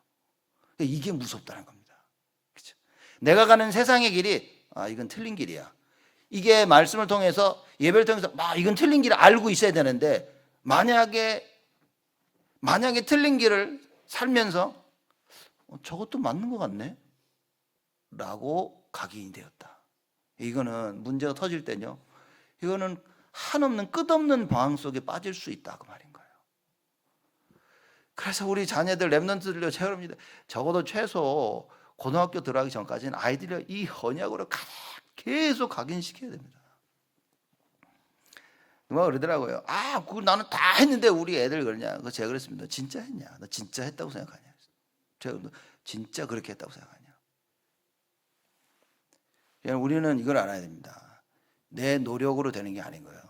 이게 무섭다는 겁니다. 그렇죠? 내가 가는 세상의 길이 이건 틀린 길이야. 이게 말씀을 통해서, 예배를 통해서 이건 틀린 길을 알고 있어야 되는데 만약에 틀린 길을 살면서 저것도 맞는 것 같네 라고 각인이 되었다. 이거는 문제가 터질 때요, 이거는 한없는 끝없는 방황 속에 빠질 수 있다, 그 말인 거예요. 그래서 우리 자녀들, 랩런트들로 채웁니다. 적어도 최소 고등학교 들어가기 전까지는 아이들을 이 언약으로 계속 각인시켜야 됩니다. 누가 그러더라고요. 그걸 나는 다 했는데 우리 애들 그러냐. 그거 제가 그랬습니다. 진짜 했냐? 너 진짜 했다고 생각하냐? 제가 진짜 그렇게 했다고 생각하냐? 우리는 이걸 알아야 됩니다. 내 노력으로 되는 게 아닌 거예요.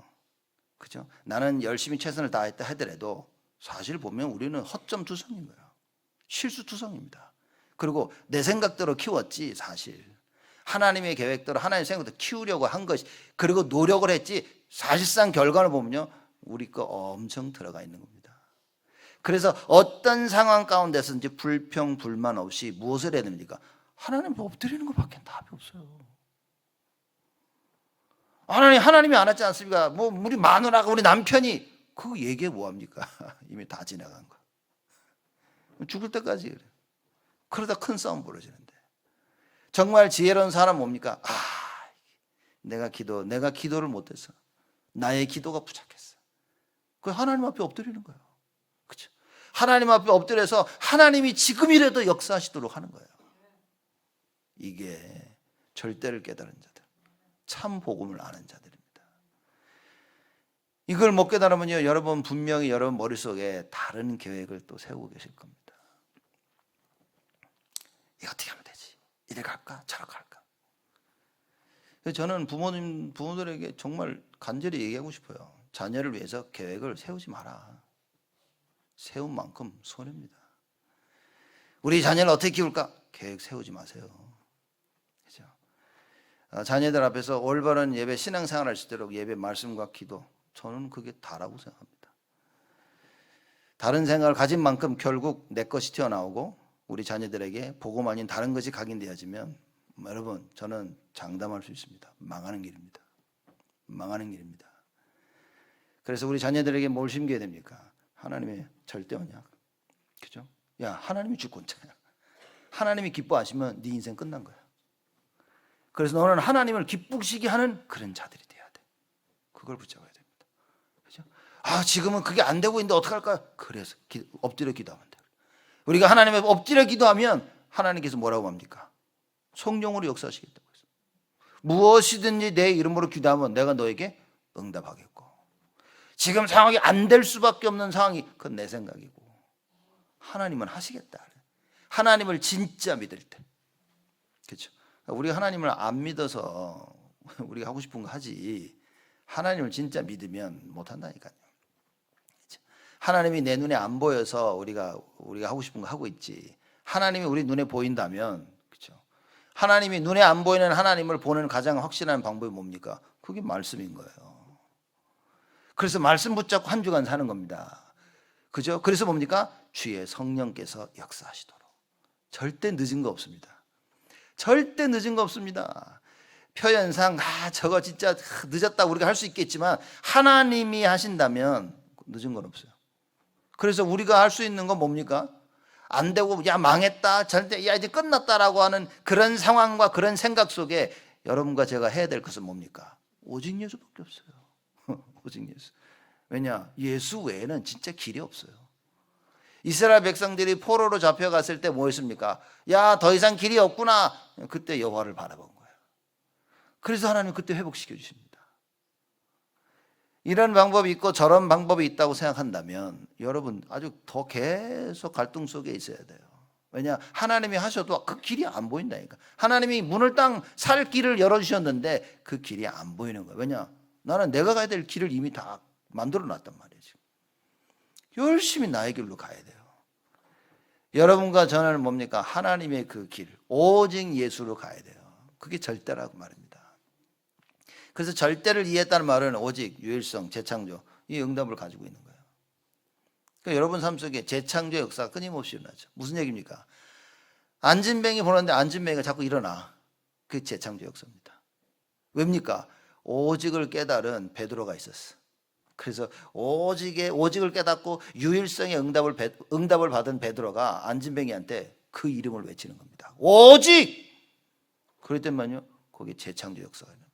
그죠? 나는 열심히 최선을 다했다 하더라도 사실 보면 우리는 허점투성인 거예요. 실수투성입니다. 그리고 내 생각대로 키웠지, 사실. 하나님의 계획대로 하나님의 생각대로 키우려고 한 것이, 그리고 노력을 했지, 사실상 결과를 보면요, 우리 거 엄청 들어가 있는 겁니다. 그래서 어떤 상황 가운데서든지 불평, 불만 없이 무엇을 해야 됩니까? 하나님 엎드리는 것밖에 답이 없어요. 하나님이 안 하지 않습니까? 우리 마누라가, 우리 남편이, 그거 얘기해 뭐합니까? 이미 다 지나간 거. 죽을 때까지 그래요. 그러다 큰 싸움 벌어지는데. 정말 지혜로운 사람 뭡니까? 내가 기도를 못해서 나의 기도가 부족했어. 그 하나님 앞에 엎드리는 거예요. 그렇죠? 하나님 앞에 엎드려서 하나님이 지금이라도 역사하시도록 하는 거예요. 이게 절대를 깨달은 자들, 참 복음을 아는 자들입니다. 이걸 못 깨달으면요, 여러분 분명히 여러분 머릿속에 다른 계획을 또 세우고 계실 겁니다. 이거 어떻게 하면 되지? 이래 갈까? 저래 갈까? 저는 부모들에게 정말 간절히 얘기하고 싶어요. 자녀를 위해서 계획을 세우지 마라. 세운 만큼 손해입니다. 우리 자녀를 어떻게 키울까? 계획 세우지 마세요. 그죠? 자녀들 앞에서 올바른 예배, 신앙생활 할 수 있도록 예배, 말씀과 기도, 저는 그게 다라고 생각합니다. 다른 생각을 가진 만큼 결국 내 것이 튀어나오고 우리 자녀들에게 복음 아닌 다른 것이 각인되어지면, 여러분, 저는 장담할 수 있습니다. 망하는 길입니다. 망하는 길입니다. 그래서 우리 자녀들에게 뭘 심겨야 됩니까? 하나님의 절대 언약. 그죠? 야, 하나님이 주권자야. 하나님이 기뻐하시면 네 인생 끝난 거야. 그래서 너는 하나님을 기쁘시게 하는 그런 자들이 돼야 돼. 그걸 붙잡아야 됩니다. 그죠? 지금은 그게 안 되고 있는데 어떡할까? 그래서 엎드려 기도하면 돼. 우리가 하나님 앞에 엎드려 기도하면 하나님께서 뭐라고 합니까? 성령으로 역사하시겠다고 했어요. 무엇이든지 내 이름으로 기도하면 내가 너에게 응답하겠고, 지금 상황이 안 될 수밖에 없는 상황이, 그건 내 생각이고 하나님은 하시겠다. 하나님을 진짜 믿을 때. 그렇죠? 우리가 하나님을 안 믿어서 우리가 하고 싶은 거 하지, 하나님을 진짜 믿으면 못한다니까요. 하나님이 내 눈에 안 보여서 우리가 하고 싶은 거 하고 있지, 하나님이 우리 눈에 보인다면, 그렇죠? 하나님이 눈에 안 보이는 하나님을 보는 가장 확실한 방법이 뭡니까? 그게 말씀인 거예요. 그래서 말씀 붙잡고 한 주간 사는 겁니다. 그죠? 그래서 뭡니까? 주의 성령께서 역사하시도록. 절대 늦은 거 없습니다. 절대 늦은 거 없습니다. 표현상 저거 진짜 늦었다 우리가 할 수 있겠지만 하나님이 하신다면 늦은 건 없어요. 그래서 우리가 할 수 있는 건 뭡니까? 안 되고 야 망했다 절대 야 이제 끝났다라고 하는 그런 상황과 그런 생각 속에 여러분과 제가 해야 될 것은 뭡니까? 오직 예수밖에 없어요. 오직 예수. 왜냐? 예수 외에는 진짜 길이 없어요. 이스라엘 백성들이 포로로 잡혀갔을 때 뭐 했습니까? 야, 더 이상 길이 없구나. 그때 여호와를 바라본 거예요. 그래서 하나님 그때 회복시켜 주십니다. 이런 방법이 있고 저런 방법이 있다고 생각한다면 여러분 아주 더 계속 갈등 속에 있어야 돼요. 왜냐? 하나님이 하셔도 그 길이 안 보인다니까. 하나님이 문을 딱 살 길을 열어주셨는데 그 길이 안 보이는 거예요. 왜냐? 나는 내가 가야 될 길을 이미 다 만들어 놨단 말이에요. 지금. 열심히 나의 길로 가야 돼요. 여러분과 저는 뭡니까? 하나님의 그 길, 오직 예수로 가야 돼요. 그게 절대라고 말입니다. 그래서 절대를 이해했다는 말은 오직, 유일성, 재창조, 이 응답을 가지고 있는 거예요. 그러니까 여러분 삶 속에 재창조 역사가 끊임없이 일어나죠. 무슨 얘기입니까? 안진뱅이 보는데 안진뱅이가 자꾸 일어나. 그게 재창조 역사입니다. 왜입니까? 오직을 깨달은 베드로가 있었어. 그래서 오직을 깨닫고 유일성의 응답을 받은 베드로가 안진뱅이한테 그 이름을 외치는 겁니다. 오직! 그랬더니만요, 거기에 재창조 역사가 있는 거예요.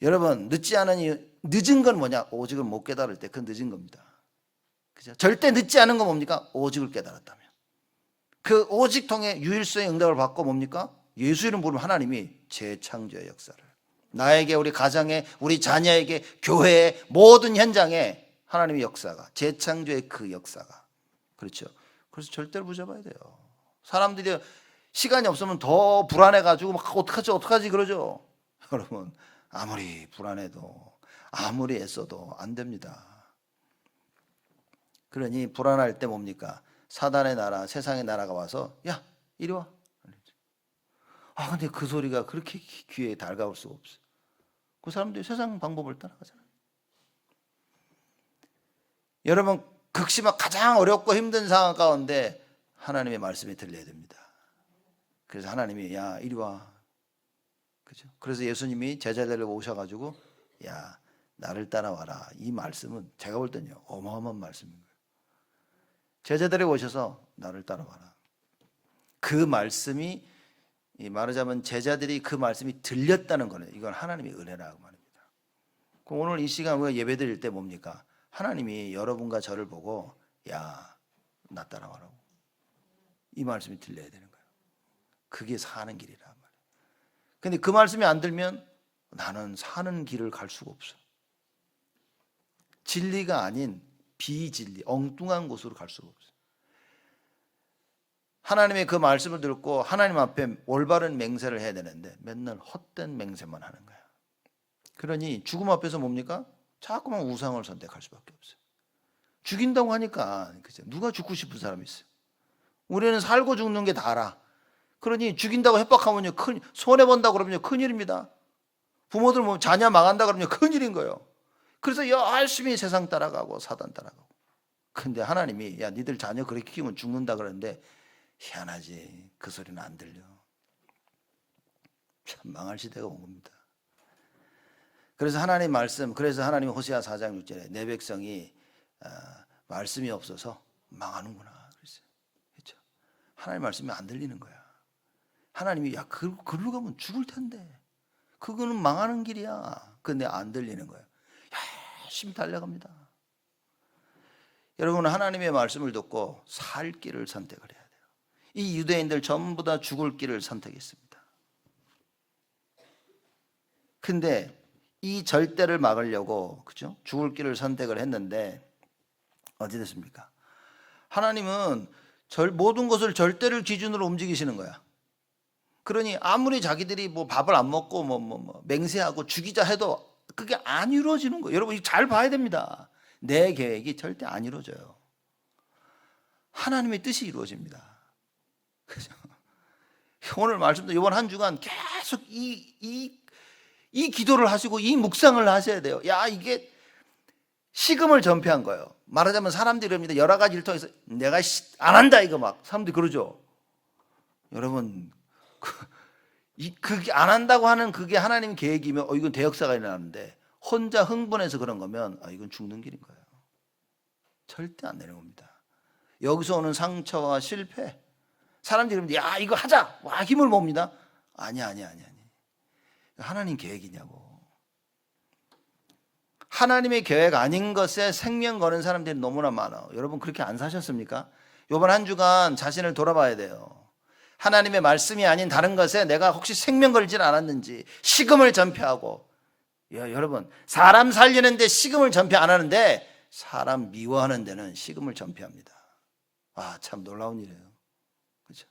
여러분, 늦은 건 뭐냐? 오직을 못 깨달을 때 그건 늦은 겁니다. 그죠? 절대 늦지 않은 건 뭡니까? 오직을 깨달았다면. 그 오직 통해 유일성의 응답을 받고 뭡니까? 예수 이름 부르면 하나님이 재창조의 역사를. 나에게, 우리 가정에, 우리 자녀에게, 교회에, 모든 현장에 하나님의 역사가, 재창조의 그 역사가. 그렇죠. 그래서 절대로 붙잡아야 돼요. 사람들이 시간이 없으면 더 불안해가지고 막 어떡하지 그러죠. 여러분, 아무리 불안해도 아무리 애써도 안 됩니다. 그러니 불안할 때 뭡니까? 사단의 나라, 세상의 나라가 와서 야 이리 와. 근데 그 소리가 그렇게 귀에 달가울 수가 없어요. 그 사람들이 세상 방법을 따라가잖아요. 여러분, 극심한 가장 어렵고 힘든 상황 가운데 하나님의 말씀이 들려야 됩니다. 그래서 하나님이 야 이리 와. 그죠? 그래서 예수님이 제자들을 오셔가지고 야 나를 따라와라. 이 말씀은 제가 볼 때는요 어마어마한 말씀인 거예요. 제자들이 오셔서 나를 따라와라. 그 말씀이, 말하자면 제자들이 그 말씀이 들렸다는 거는 이건 하나님의 은혜라고 말입니다. 그럼 오늘 이 시간 우리가 예배 드릴 때 뭡니까? 하나님이 여러분과 저를 보고 야 나 따라와라고 이 말씀이 들려야 되는 거예요. 그게 사는 길이란 말이에요. 근데 그 말씀이 안 들면 나는 사는 길을 갈 수가 없어. 진리가 아닌 비진리, 엉뚱한 곳으로 갈 수가 없어요. 하나님의 그 말씀을 듣고 하나님 앞에 올바른 맹세를 해야 되는데 맨날 헛된 맹세만 하는 거야. 그러니 죽음 앞에서 뭡니까? 자꾸만 우상을 선택할 수밖에 없어요. 죽인다고 하니까 그죠? 누가 죽고 싶은 사람이 있어요? 우리는 살고 죽는 게 다 알아. 그러니 죽인다고 협박하면요 손해본다고 그러면요 큰일입니다. 부모들 뭐 자녀 망한다 그러면 큰일인 거예요. 그래서 열심히 세상 따라가고 사단 따라가고. 근데 하나님이 야 니들 자녀 그렇게 키우면 죽는다 그러는데 희한하지 그 소리는 안 들려. 참 망할 시대가 온 겁니다. 그래서 하나님 말씀, 그래서 하나님이 호세아 4장 6절에 내 백성이 말씀이 없어서 망하는구나 그랬어요. 그렇죠? 하나님 말씀이 안 들리는 거야. 하나님이 야 그로 가면 죽을 텐데 그거는 망하는 길이야. 근데 안 들리는 거예요. 열심히 달려갑니다. 여러분은 하나님의 말씀을 듣고 살 길을 선택을 해야 돼요. 이 유대인들 전부 다 죽을 길을 선택했습니다. 근데 이 절대를 막으려고 그죠? 죽을 길을 선택을 했는데 어찌 됐습니까? 하나님은 모든 것을 절대를 기준으로 움직이시는 거야. 그러니 아무리 자기들이 뭐 밥을 안 먹고 뭐 맹세하고 죽이자 해도 그게 안 이루어지는 거예요. 여러분 잘 봐야 됩니다. 내 계획이 절대 안 이루어져요. 하나님의 뜻이 이루어집니다. 그죠? 오늘 말씀도 이번 한 주간 계속 이 기도를 하시고 이 묵상을 하셔야 돼요. 야 이게 식음을 전폐한 거예요. 말하자면 사람들이 그럽니다. 여러 가지 일 통해서 내가 안 한다 이거 막 사람들이 그러죠. 여러분 그게 안 한다고 하는 그게 하나님 계획이면 이건 대역사가 일어나는데 혼자 흥분해서 그런 거면 이건 죽는 길인 거예요. 절대 안 되는 겁니다. 여기서 오는 상처와 실패, 사람들이 그럽니다. 야 이거 하자. 와 힘을 봅니다. 아니. 하나님 계획이냐고. 하나님의 계획 아닌 것에 생명 거는 사람들이 너무나 많아. 여러분 그렇게 안 사셨습니까? 이번 한 주간 자신을 돌아봐야 돼요. 하나님의 말씀이 아닌 다른 것에 내가 혹시 생명 걸질 않았는지, 식음을 전폐하고. 여러분 사람 살리는데 식음을 전폐 안 하는데 사람 미워하는 데는 식음을 전폐합니다. 참 놀라운 일이에요. 그렇죠?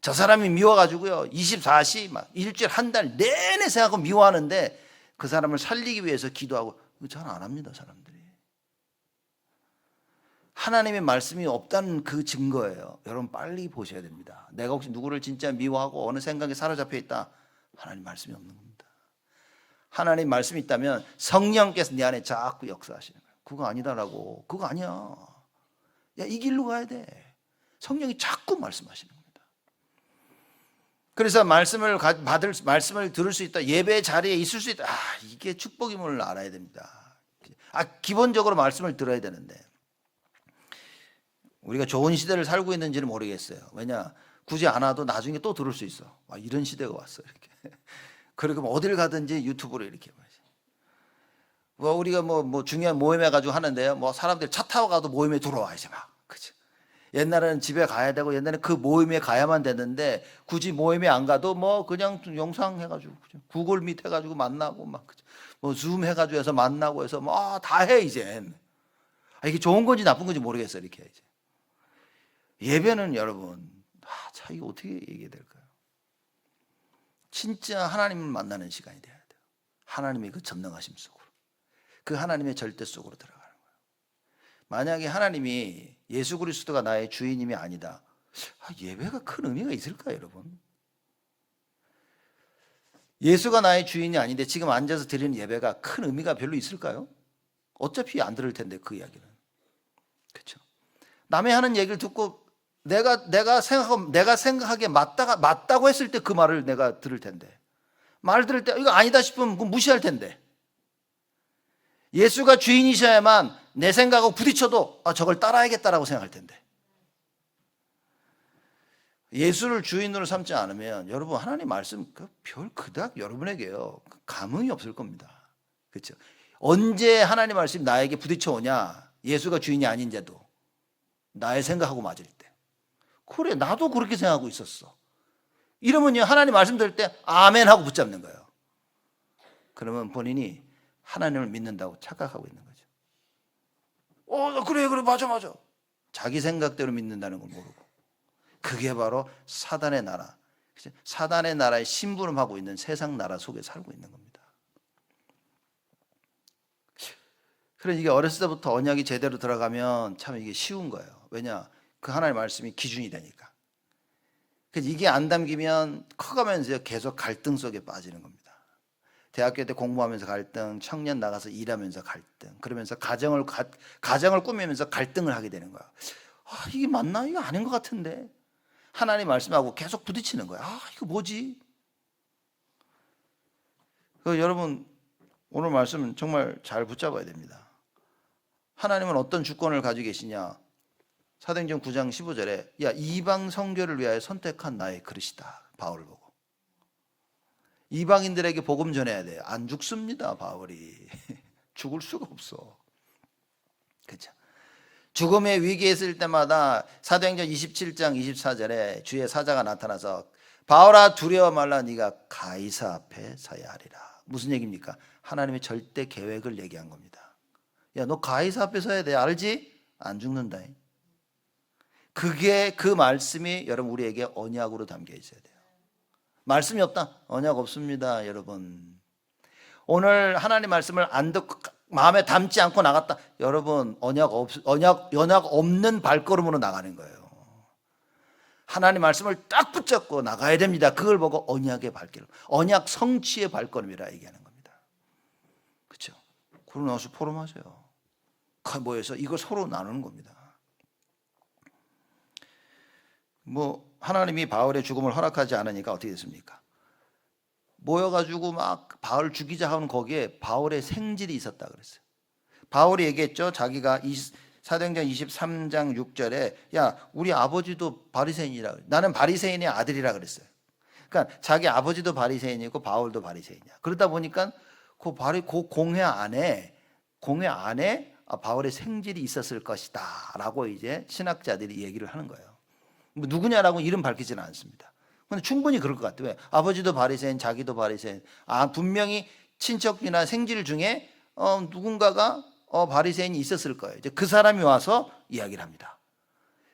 저 사람이 미워가지고요 24시 막 일주일 한 달 내내 생각하고 미워하는데 그 사람을 살리기 위해서 기도하고 잘 안 합니다. 사람들이 하나님의 말씀이 없다는 그 증거예요. 여러분 빨리 보셔야 됩니다. 내가 혹시 누구를 진짜 미워하고 어느 생각에 사로잡혀 있다, 하나님 말씀이 없는 겁니다. 하나님 말씀이 있다면 성령께서 네 안에 자꾸 역사하시는 거예요. 그거 아니다라고. 그거 아니야. 야, 이 길로 가야 돼. 성령이 자꾸 말씀하시는 겁니다. 그래서 말씀을 들을 수 있다, 예배 자리에 있을 수 있다, 이게 축복임을 알아야 됩니다. 기본적으로 말씀을 들어야 되는데 우리가 좋은 시대를 살고 있는지는 모르겠어요. 왜냐, 굳이 안 와도 나중에 또 들을 수 있어. 이런 시대가 왔어 이렇게. 그리고 어딜 가든지 유튜브로 이렇게 우리가 중요한 모임에 가지고 하는데요. 사람들 차 타고 가도 모임에 들어와야지 막. 그죠? 옛날에는 집에 가야 되고 옛날에는 그 모임에 가야만 됐는데 굳이 모임에 안 가도 그냥 영상 해가지고 그죠? 구글 밑 해가지고 만나고 막 그죠? 줌 해가지고 해서 만나고 해서 다 해 이젠. 이게 좋은 건지 나쁜 건지 모르겠어요 이렇게 이제. 예배는 여러분 이거 어떻게 얘기해야 될까요? 진짜 하나님을 만나는 시간이 돼야 돼요. 하나님의 그 전능하심 속으로, 그 하나님의 절대 속으로 들어가는 거예요. 만약에 하나님이 예수 그리스도가 나의 주인님이 아니다, 예배가 큰 의미가 있을까요 여러분? 예수가 나의 주인이 아닌데 지금 앉아서 드리는 예배가 큰 의미가 별로 있을까요? 어차피 안 들을 텐데 그 이야기는. 그렇죠? 남의 하는 얘기를 듣고 내가 생각하기에 맞다고 했을 때 그 말을 내가 들을 텐데, 말 들을 때 이거 아니다 싶으면 무시할 텐데, 예수가 주인이셔야만 내 생각하고 부딪혀도 저걸 따라야겠다라고 생각할 텐데, 예수를 주인으로 삼지 않으면 여러분 하나님 말씀 별 그닥 여러분에게요 감흥이 없을 겁니다. 그렇죠? 언제 하나님 말씀이 나에게 부딪혀 오냐? 예수가 주인이 아닌데도 나의 생각하고 맞을 때. 그래, 나도 그렇게 생각하고 있었어. 이러면요 하나님 말씀 들을 때 아멘 하고 붙잡는 거예요. 그러면 본인이 하나님을 믿는다고 착각하고 있는 거죠. 그래 맞아. 자기 생각대로 믿는다는 걸 모르고. 그게 바로 사단의 나라, 사단의 나라에 심부름하고 있는 세상 나라 속에 살고 있는 겁니다. 그래서 이게 어렸을 때부터 언약이 제대로 들어가면 참 이게 쉬운 거예요. 왜냐, 그 하나님의 말씀이 기준이 되니까. 그래서 이게 안 담기면 커가면서 계속 갈등 속에 빠지는 겁니다. 대학교 때 공부하면서 갈등, 청년 나가서 일하면서 갈등, 그러면서 가정을 꾸미면서 갈등을 하게 되는 거야. 이게 맞나? 이거 아닌 것 같은데. 하나님 말씀하고 계속 부딪히는 거야. 이거 뭐지? 여러분 오늘 말씀은 정말 잘 붙잡아야 됩니다. 하나님은 어떤 주권을 가지고 계시냐? 사도행전 9장 15절에 야 이방 선교를 위하여 선택한 나의 그릇이다. 바울을 보고. 이방인들에게 복음 전해야 돼요. 안 죽습니다. 바울이. 죽을 수가 없어. 그렇죠? 죽음의 위기에 있을 때마다 사도행전 27장 24절에 주의 사자가 나타나서 바울아 두려워 말라, 네가 가이사 앞에 서야 하리라. 무슨 얘기입니까? 하나님의 절대 계획을 얘기한 겁니다. 야, 너 가이사 앞에 서야 돼. 알지? 안 죽는다. 그게 그 말씀이 여러분 우리에게 언약으로 담겨 있어야 돼요. 말씀이 없다? 언약 없습니다, 여러분. 오늘 하나님 말씀을 안 듣고 마음에 담지 않고 나갔다. 여러분 언약 없는 발걸음으로 나가는 거예요. 하나님 말씀을 딱 붙잡고 나가야 됩니다. 그걸 보고 언약의 발걸음, 언약 성취의 발걸음이라 얘기하는 겁니다. 그렇죠? 그러고 나서 포럼하세요. 모여서 이거 서로 나누는 겁니다. 하나님이 바울의 죽음을 허락하지 않으니까 어떻게 됐습니까? 모여가지고 막 바울 죽이자 하는 거기에 바울의 생질이 있었다 그랬어요. 바울이 얘기했죠. 자기가 사도행전 23장 6절에 야 우리 아버지도 바리새인이라, 나는 바리새인의 아들이라 그랬어요. 그러니까 자기 아버지도 바리새인이고 바울도 바리새인이야. 그러다 보니까 그 공회 안에 바울의 생질이 있었을 것이다라고 이제 신학자들이 얘기를 하는 거예요. 누구냐라고 이름 밝히지는 않습니다. 근데 충분히 그럴 것 같아요. 왜? 아버지도 바리새인, 자기도 바리새인. 분명히 친척이나 생질 중에 누군가가 바리새인이 있었을 거예요. 이제 그 사람이 와서 이야기를 합니다.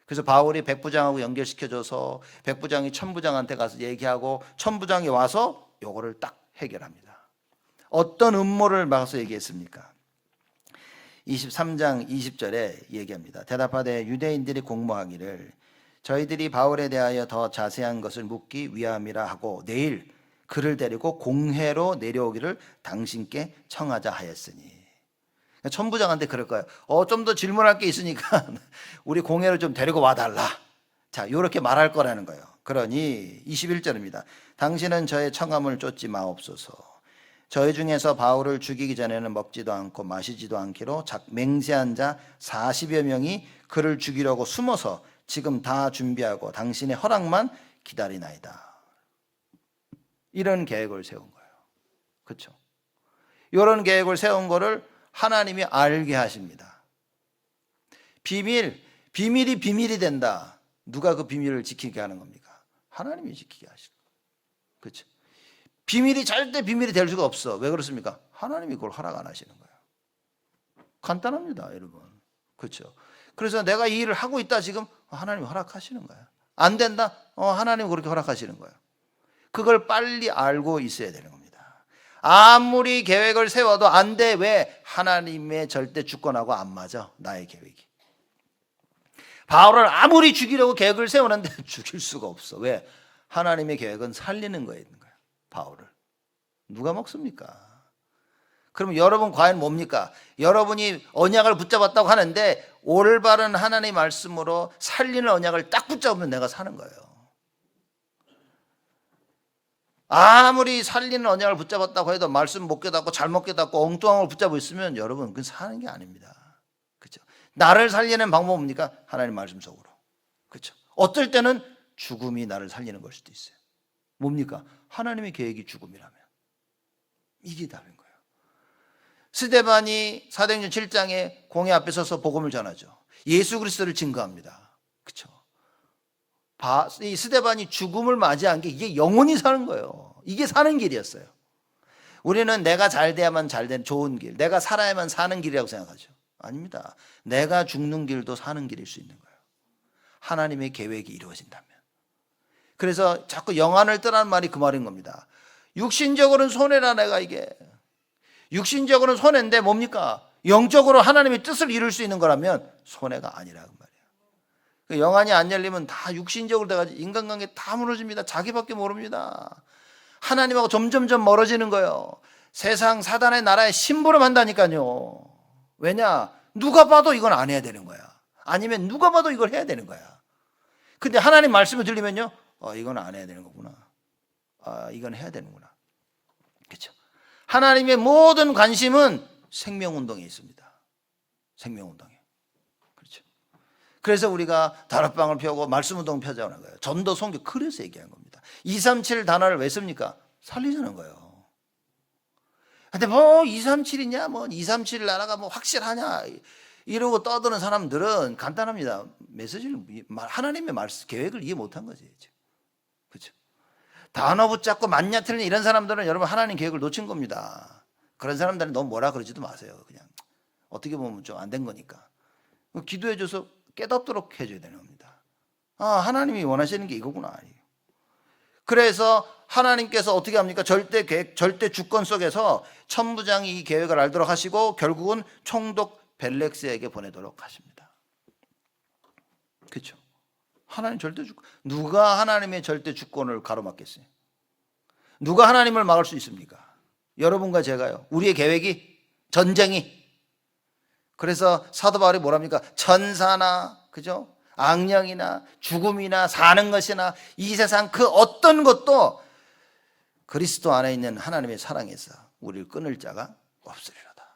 그래서 바울이 백부장하고 연결시켜줘서 백부장이 천부장한테 가서 얘기하고 천부장이 와서 요거를 딱 해결합니다. 어떤 음모를 막아서 얘기했습니까? 23장 20절에 얘기합니다. 대답하되 유대인들이 공모하기를 저희들이 바울에 대하여 더 자세한 것을 묻기 위함이라 하고 내일 그를 데리고 공회로 내려오기를 당신께 청하자 하였으니. 천부장한테 그럴 거예요. 좀 더 질문할 게 있으니까 우리 공회로 좀 데리고 와달라. 자, 이렇게 말할 거라는 거예요. 그러니 21절입니다. 당신은 저의 청함을 쫓지 마옵소서. 저희 중에서 바울을 죽이기 전에는 먹지도 않고 마시지도 않기로 맹세한 자 40여 명이 그를 죽이려고 숨어서 지금 다 준비하고 당신의 허락만 기다리나이다. 이런 계획을 세운 거예요. 그렇죠? 이런 계획을 세운 거를 하나님이 알게 하십니다. 비밀이 비밀이 된다. 누가 그 비밀을 지키게 하는 겁니까? 하나님이 지키게 하시는 거예요. 그렇죠? 비밀이 절대 비밀이 될 수가 없어. 왜 그렇습니까? 하나님이 그걸 허락 안 하시는 거예요. 간단합니다, 여러분. 그렇죠? 그래서 내가 이 일을 하고 있다 지금 하나님이 허락하시는 거예요. 안 된다? 하나님이 그렇게 허락하시는 거예요. 그걸 빨리 알고 있어야 되는 겁니다. 아무리 계획을 세워도 안 돼. 왜? 하나님의 절대 주권하고 안 맞아, 나의 계획이. 바울을 아무리 죽이려고 계획을 세우는데 죽일 수가 없어. 왜? 하나님의 계획은 살리는 거에 있는 거예요. 바울을 누가 먹습니까? 그럼 여러분 과연 뭡니까? 여러분이 언약을 붙잡았다고 하는데 올바른 하나님의 말씀으로 살리는 언약을 딱 붙잡으면 내가 사는 거예요. 아무리 살리는 언약을 붙잡았다고 해도 말씀 못 깨닫고 잘못 깨닫고 엉뚱한 걸 붙잡고 있으면 여러분 그건 사는 게 아닙니다. 그렇죠? 나를 살리는 방법은 뭡니까? 하나님 말씀 속으로. 그렇죠? 어떨 때는 죽음이 나를 살리는 걸 수도 있어요. 뭡니까? 하나님의 계획이 죽음이라면. 이게 답인 거예요. 스데반이 사도행전 7장에 공회 앞에 서서 복음을 전하죠. 예수 그리스도를 증거합니다. 그렇죠? 이 스데반이 죽음을 맞이한 게 이게 영원히 사는 거예요. 이게 사는 길이었어요. 우리는 내가 잘 돼야만 잘 된 좋은 길, 내가 살아야만 사는 길이라고 생각하죠. 아닙니다. 내가 죽는 길도 사는 길일 수 있는 거예요. 하나님의 계획이 이루어진다면. 그래서 자꾸 영안을 떠나는 말이 그 말인 겁니다. 육신적으로는 손해라. 내가 이게 육신적으로는 손해인데 뭡니까? 영적으로 하나님의 뜻을 이룰 수 있는 거라면 손해가 아니라고 말이에요. 영안이 안 열리면 다 육신적으로 돼가지고 인간관계 다 무너집니다. 자기밖에 모릅니다. 하나님하고 점점점 멀어지는 거예요. 세상 사단의 나라에 심부름한다니까요. 왜냐? 누가 봐도 이건 안 해야 되는 거야. 아니면 누가 봐도 이걸 해야 되는 거야. 근데 하나님 말씀을 들리면요, 이건 안 해야 되는 거구나. 이건 해야 되는구나. 그렇죠? 하나님의 모든 관심은 생명운동에 있습니다. 생명운동에. 그렇죠? 그래서 우리가 다락방을 펴고 말씀운동 펴자는 거예요. 전도 선교. 그래서 얘기한 겁니다. 237 단어를 왜 씁니까? 살리자는 거예요. 근데 237이냐, 237 나라가 확실하냐 이러고 떠드는 사람들은 간단합니다. 메시지를 하나님의 말씀 계획을 이해 못한 거지. 그렇죠? 단어 붙잡고 맞냐 틀리냐 이런 사람들은 여러분 하나님 계획을 놓친 겁니다. 그런 사람들은 너무 뭐라 그러지도 마세요. 그냥 어떻게 보면 좀 안 된 거니까 기도해줘서 깨닫도록 해줘야 되는 겁니다. 하나님이 원하시는 게 이거구나. 그래서 하나님께서 어떻게 합니까? 절대 계획, 절대 주권 속에서 천부장이 이 계획을 알도록 하시고 결국은 총독 벨렉스에게 보내도록 하십니다. 그렇죠? 하나님 절대 주권. 누가 하나님의 절대 주권을 가로막겠어요? 누가 하나님을 막을 수 있습니까? 여러분과 제가요. 우리의 계획이, 전쟁이 그래서 사도 바울이 뭐랍니까? 천사나, 그죠? 악령이나 죽음이나 사는 것이나 이 세상 그 어떤 것도 그리스도 안에 있는 하나님의 사랑에서 우리를 끊을 자가 없으리로다.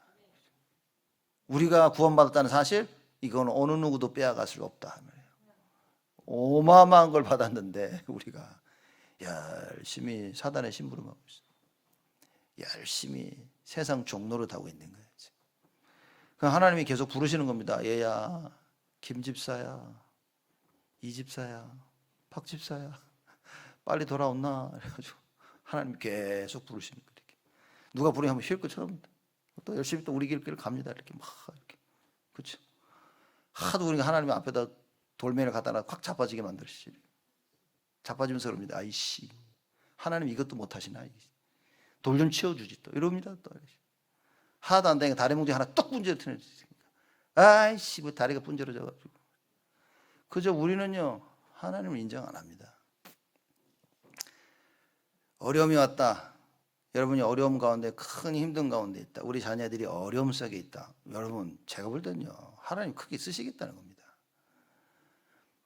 우리가 구원받았다는 사실, 이건 어느 누구도 빼앗갈 수 없다. 어마어마한 걸 받았는데 우리가 열심히 사단의 심부름하고 있어요. 열심히 세상 종노릇하고 있는 거예요. 하나님이 계속 부르시는 겁니다. 얘야, 김 집사야, 이 집사야, 박 집사야, 빨리 돌아온나? 그래가지고 하나님 계속 부르시는 거예요. 이렇게. 누가 부르면 한번 쉴 것처럼 또 열심히 또 우리 길을 갑니다. 이렇게 막 이렇게. 그렇죠? 하도 우리가 하나님 앞에다 돌멩이를 갖다 놔 확 자빠지게 만들시지. 자빠지면서 그럽니다. 아이씨, 하나님 이것도 못하시나? 돌 좀 치워주지 또 이럽니다. 또 하나도 안 되니까 다리 뭉치 하나 뚝 분질러트니까 아이씨, 뭐 다리가 분질러져가지고. 그저 우리는요 하나님을 인정 안 합니다. 어려움이 왔다. 여러분이 어려움 가운데, 큰 힘든 가운데 있다. 우리 자녀들이 어려움 속에 있다. 여러분, 제가 볼 때는요 하나님 크게 쓰시겠다는 겁니다.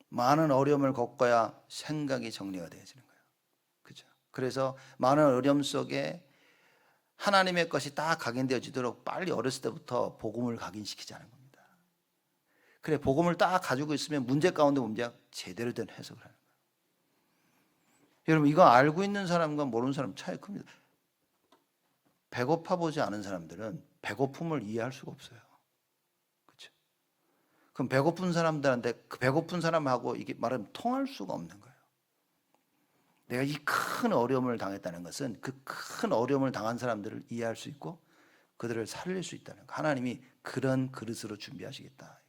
많은 어려움을 겪어야 생각이 정리가 되어지는 거예요. 그죠? 그래서 많은 어려움 속에 하나님의 것이 딱 각인되어지도록 빨리 어렸을 때부터 복음을 각인시키자는 겁니다. 그래, 복음을 딱 가지고 있으면 문제 가운데 문제가 제대로 된 해석을 하는 거예요. 여러분, 이거 알고 있는 사람과 모르는 사람 차이 큽니다. 배고파 보지 않은 사람들은 배고픔을 이해할 수가 없어요. 그렇죠? 그럼 배고픈 사람들한테 그 배고픈 사람하고 이게 말하면 통할 수가 없는 거예요. 내가 이 큰 어려움을 당했다는 것은 그 큰 어려움을 당한 사람들을 이해할 수 있고 그들을 살릴 수 있다는 거. 하나님이 그런 그릇으로 준비하시겠다.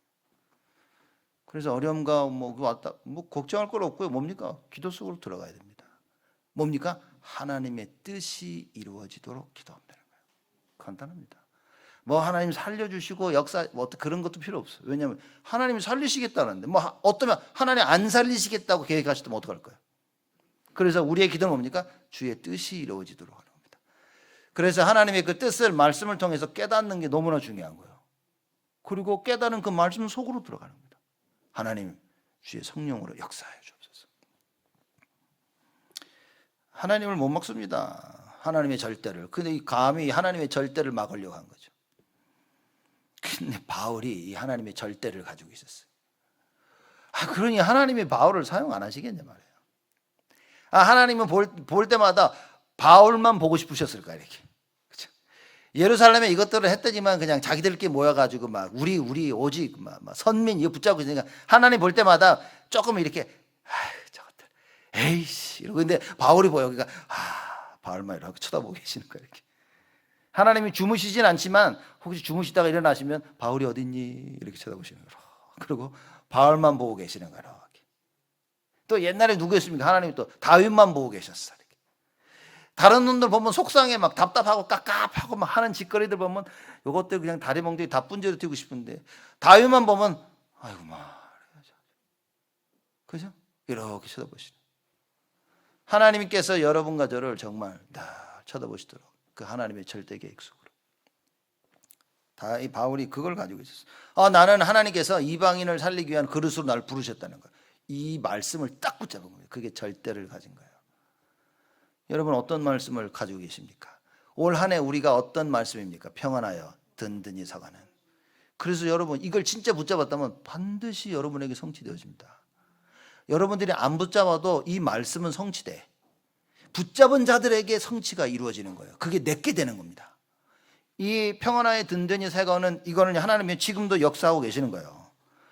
그래서 어려움과 왔다 걱정할 건 없고요. 뭡니까? 기도 속으로 들어가야 됩니다. 뭡니까? 하나님의 뜻이 이루어지도록 기도한다는 거예요. 간단합니다. 하나님 살려주시고 역사 그런 것도 필요 없어요. 왜냐하면 하나님이 살리시겠다는데 어떠면 하나님 안 살리시겠다고 계획하시면 어떡할 거예요? 그래서 우리의 기도는 뭡니까? 주의 뜻이 이루어지도록 하는 겁니다. 그래서 하나님의 그 뜻을 말씀을 통해서 깨닫는 게 너무나 중요한 거예요. 그리고 깨닫는 그 말씀 속으로 들어가는 겁니다. 하나님, 주의 성령으로 역사해 주옵소서. 하나님을 못 막습니다. 하나님의 절대를. 근데 감히 하나님의 절대를 막으려고 한 거죠. 근데 바울이 이 하나님의 절대를 가지고 있었어요. 그러니 하나님이 바울을 사용 안 하시겠냐 말이에요. 하나님은 볼 때마다 바울만 보고 싶으셨을까 이렇게. 그렇죠? 예루살렘에 이것들을 했더니만 그냥 자기들끼리 모여가지고 막 우리 오직 막 선민 이거 붙잡고 있으니까 하나님 볼 때마다 조금 이렇게 저것들 에이씨 이러고. 근데 바울이 보여. 그러니까 바울만 이렇게 쳐다보고 계시는 거야 이렇게. 하나님이 주무시진 않지만 혹시 주무시다가 일어나시면 바울이 어딨니 이렇게 쳐다보시는 거예요. 그리고 바울만 보고 계시는 거예요. 또 옛날에 누구였습니까? 하나님이 또 다윗만 보고 계셨어요. 다른 놈들 보면 속상해 막 답답하고 깝깝하고 막 하는 짓거리들 보면 요것들 그냥 다리 멍둥이 다 분재로 튀고 싶은데 다윗만 보면 아이고 말해야죠. 그죠? 이렇게 쳐다보시는. 하나님께서 여러분과 저를 정말 다 쳐다보시도록 그 하나님의 절대 계획 속으로. 이 바울이 그걸 가지고 있었어요. 나는 하나님께서 이방인을 살리기 위한 그릇으로 나를 부르셨다는 거예요. 이 말씀을 딱 붙잡은 거예요. 그게 절대를 가진 거예요. 여러분 어떤 말씀을 가지고 계십니까? 올 한 해 우리가 어떤 말씀입니까? 평안하여 든든히 서가는. 그래서 여러분 이걸 진짜 붙잡았다면 반드시 여러분에게 성취되어집니다. 여러분들이 안 붙잡아도 이 말씀은 성취돼. 붙잡은 자들에게 성취가 이루어지는 거예요. 그게 내게 되는 겁니다. 이 평안하여 든든히 서가는 이거는 하나님이 지금도 역사하고 계시는 거예요.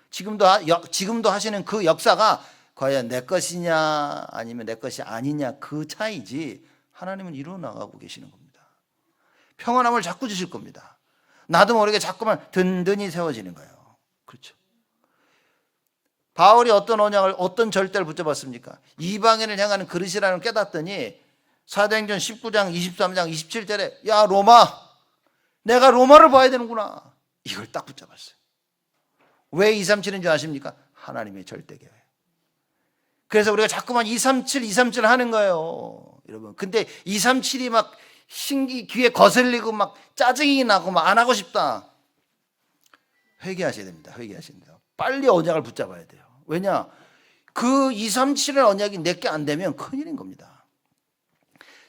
지금도 하시는 그 역사가 과연 내 것이냐 아니면 내 것이 아니냐 그 차이지 하나님은 이루어 나가고 계시는 겁니다. 평안함을 자꾸 주실 겁니다. 나도 모르게 자꾸만 든든히 세워지는 거예요. 그렇죠. 바울이 어떤 언약을 어떤 절대를 붙잡았습니까? 이방인을 향하는 그릇이라는 걸 깨닫더니 사도행전 19장 23장 27절에 야 로마 내가 로마를 봐야 되는구나 이걸 딱 붙잡았어요. 왜 237인 줄 아십니까? 하나님의 절대계획. 그래서 우리가 자꾸만 237 하는 거예요, 여러분. 근데 237이 막 귀에 거슬리고 막 짜증이 나고 막 안 하고 싶다. 회개하셔야 됩니다. 회개하십니다. 빨리 언약을 붙잡아야 돼요. 왜냐? 그 237의 언약이 내게 안 되면 큰일인 겁니다.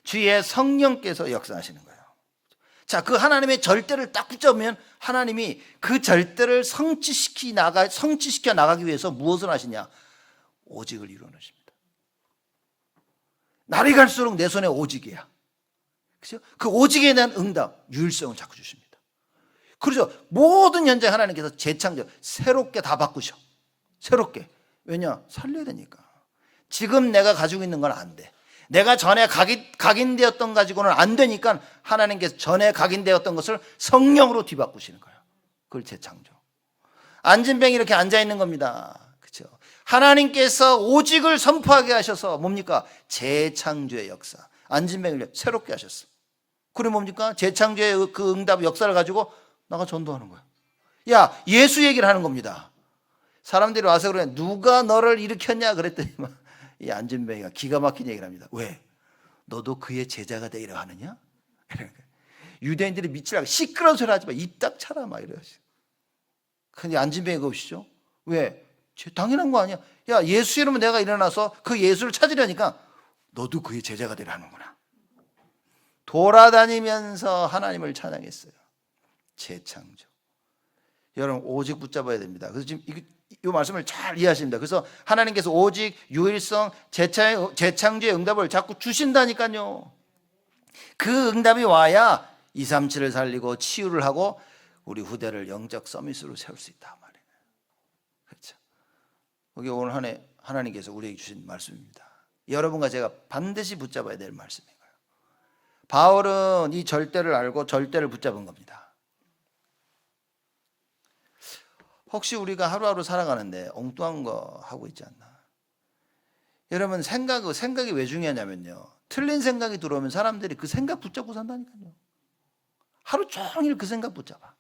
주의 성령께서 역사하시는 거예요. 자, 그 하나님의 절대를 딱 붙잡으면 하나님이 그 절대를 성취시켜 나가기 위해서 무엇을 하시냐? 오직을 이루어내십니다. 날이 갈수록 내 손에 오직이야. 그죠? 그 오직에 대한 응답, 유일성을 자꾸 주십니다. 그래서 모든 현장 하나님께서 재창조, 새롭게 다 바꾸셔. 새롭게. 왜냐? 살려야 되니까. 지금 내가 가지고 있는 건 안 돼. 내가 전에 각인되었던 가지고는 안 되니까 하나님께서 전에 각인되었던 것을 성령으로 뒤바꾸시는 거예요. 그걸 재창조. 안진뱅이 이렇게 앉아 있는 겁니다. 그렇죠? 하나님께서 오직을 선포하게 하셔서 뭡니까? 재창조의 역사. 안진뱅이를 새롭게 하셨어. 그래 뭡니까? 재창조의 그 응답 역사를 가지고 나가 전도하는 거야. 야, 예수 얘기를 하는 겁니다. 사람들이 와서 그래, 누가 너를 일으켰냐 그랬더니 이 안진뱅이가 기가 막힌 얘기를 합니다. 왜? 너도 그의 제자가 되기로 하느냐? 유대인들이 믿지라고 시끄러운 소리 하지 마. 입 딱 차라 막 이러시. 근데 안진뱅이가 없이죠. 왜? 당연한 거 아니야. 야, 예수 이름은 내가 일어나서 그 예수를 찾으려니까 너도 그의 제자가 되려 하는구나. 돌아다니면서 하나님을 찬양했어요. 재창조. 여러분 오직 붙잡아야 됩니다. 그래서 지금 이 말씀을 잘 이해하십니다. 그래서 하나님께서 오직, 유일성, 재창조의 응답을 자꾸 주신다니까요. 그 응답이 와야 237을 살리고 치유를 하고 우리 후대를 영적 서밋으로 세울 수 있다 말이에요. 그렇죠? 여기 오늘 한 해 하나님께서 우리에게 주신 말씀입니다. 여러분과 제가 반드시 붙잡아야 될 말씀이에요. 바울은 이 절대를 알고 절대를 붙잡은 겁니다. 혹시 우리가 하루하루 살아가는데 엉뚱한 거 하고 있지 않나? 여러분 생각이 왜 중요하냐면요. 틀린 생각이 들어오면 사람들이 그 생각 붙잡고 산다니까요. 하루 종일 그 생각 붙잡아.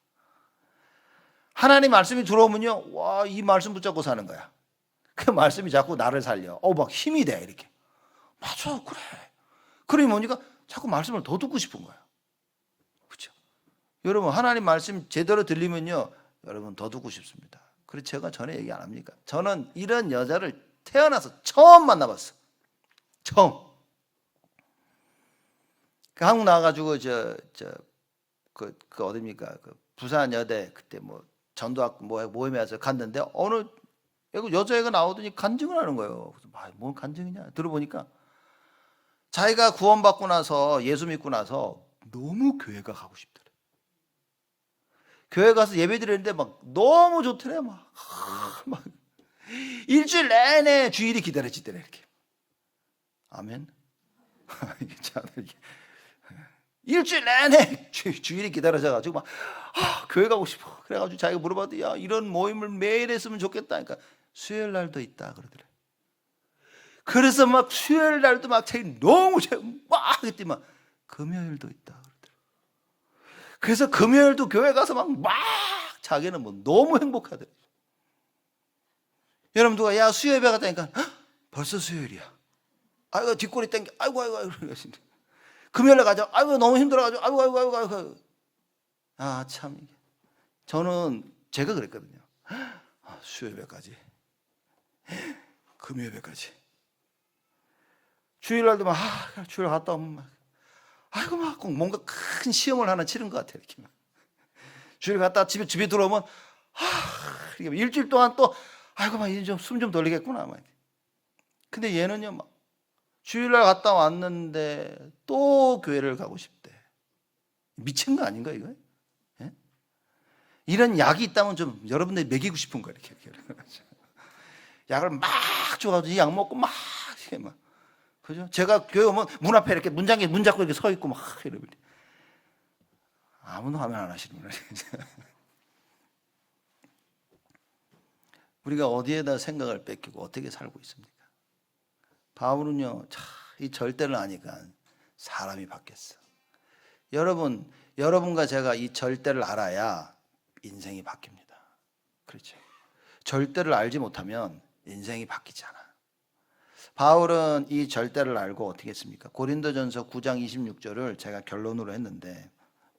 하나님 말씀이 들어오면요. 와, 이 말씀 붙잡고 사는 거야. 그 말씀이 자꾸 나를 살려. 막 힘이 돼 이렇게. 맞아, 그래. 그러니 뭐니까 자꾸 말씀을 더 듣고 싶은 거야. 그렇죠? 여러분 하나님 말씀 제대로 들리면요. 여러분 더 듣고 싶습니다. 그래서 제가 전에 얘기 안 합니까? 저는 이런 여자를 태어나서 처음 만나봤어. 처음. 그 한국 나와가지고 그 어딥니까? 그 부산 여대 그때 뭐 전도학 모임에 와서 갔는데 어느 여자애가 나오더니 간증을 하는 거예요. 그래서 뭔 간증이냐? 들어보니까 자기가 구원받고 나서 예수 믿고 나서 너무 교회가 가고 싶더래. 교회 가서 예배 드리는데 막 너무 좋더래. 막 일주일 내내 주일이 기다려지더래 이렇게. 아멘. 일주일 내내 주일이 기다려져가지고 막 교회 가고 싶어. 그래가지고 자기가 물어봤더니 야 이런 모임을 매일 했으면 좋겠다. 그러니까 수요일 날도 있다 그러더래. 그래서 막 수요일 날도 막 자기 너무 막 했더니 막 금요일도 있다 그러더래. 그래서 금요일도 교회 가서 막 자기는 뭐 너무 행복하더래. 여러분 누가 야 수요 예배 갔다니까 벌써 수요일이야. 아이고 뒷골이 땡겨. 아이고 그러신데. 금요일에 가자. 아이고 너무 힘들어가지고 아이고. 아 참. 저는 제가 그랬거든요. 수요 예배까지. 금요 예배까지. 주일날도 막 주일 갔다 오면 막 아이고 막 꼭 뭔가 큰 시험을 하나 치른 것 같아요. 이렇게 막. 주일 갔다 집에 들어오면 일주일 동안 또 아이고 막 이제 좀 숨 좀 돌리겠구나 막. 근데 얘는요 막 주일날 갔다 왔는데 또 교회를 가고 싶대. 미친 거 아닌가 이거? 예? 이런 약이 있다면 좀 여러분들이 먹이고 싶은 거예요. 이렇게. 약을 막 줘가지고 이 약 먹고 막 이렇게 막. 그죠? 제가 교회 오면 문 앞에 이렇게 문 잡고 이렇게 서 있고 막 이러면 아무도 화면 안 하시는구나. 우리가 어디에다 생각을 뺏기고 어떻게 살고 있습니까? 바울은요, 이 절대를 아니까 사람이 바뀌었어. 여러분과 제가 이 절대를 알아야 인생이 바뀝니다. 그렇죠? 절대를 알지 못하면 인생이 바뀌지 않아. 바울은 이 절대를 알고 어떻게 했습니까? 고린도전서 9장 26절을 제가 결론으로 했는데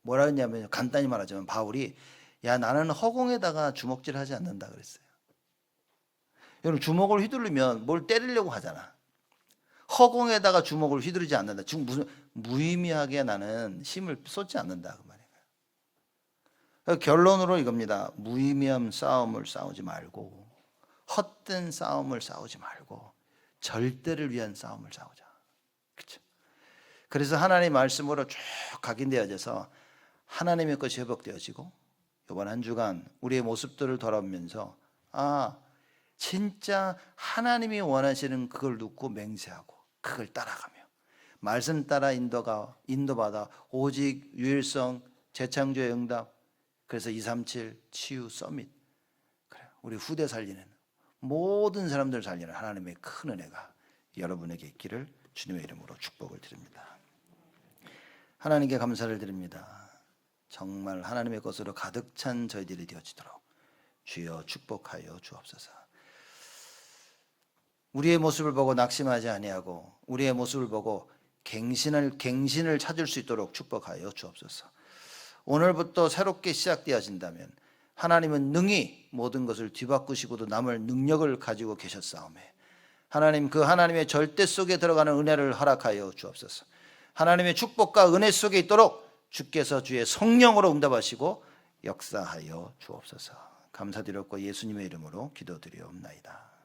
뭐라 했냐면 간단히 말하자면 바울이 야, 나는 허공에다가 주먹질하지 않는다 그랬어요. 여러분, 주먹을 휘두르면 뭘 때리려고 하잖아. 허공에다가 주먹을 휘두르지 않는다. 지금 무슨 무의미하게 나는 힘을 쏟지 않는다 그 말이에요. 결론으로 이겁니다. 무의미한 싸움을 싸우지 말고, 헛된 싸움을 싸우지 말고 절대를 위한 싸움을 싸우자. 그렇죠? 그래서 하나님 말씀으로 쭉 각인되어져서 하나님의 것이 회복되어지고, 이번 한 주간 우리의 모습들을 돌아보면서 진짜 하나님이 원하시는 그걸 놓고 맹세하고 그걸 따라가며 말씀 따라 인도받아 오직 유일성 재창조의 응답, 그래서 237 치유 서밋, 그래, 우리 후대 살리는 모든 사람들 살리는 하나님의 큰 은혜가 여러분에게 있기를 주님의 이름으로 축복을 드립니다. 하나님께 감사를 드립니다. 정말 하나님의 것으로 가득 찬 저희들이 되어지도록 주여 축복하여 주옵소서. 우리의 모습을 보고 낙심하지 아니하고 우리의 모습을 보고 갱신을 찾을 수 있도록 축복하여 주옵소서. 오늘부터 새롭게 시작되어진다면 하나님은 능히 모든 것을 뒤바꾸시고도 남을 능력을 가지고 계셨사오매 하나님, 그 하나님의 절대 속에 들어가는 은혜를 허락하여 주옵소서. 하나님의 축복과 은혜 속에 있도록 주께서 주의 성령으로 응답하시고 역사하여 주옵소서. 감사드렸고 예수님의 이름으로 기도드리옵나이다.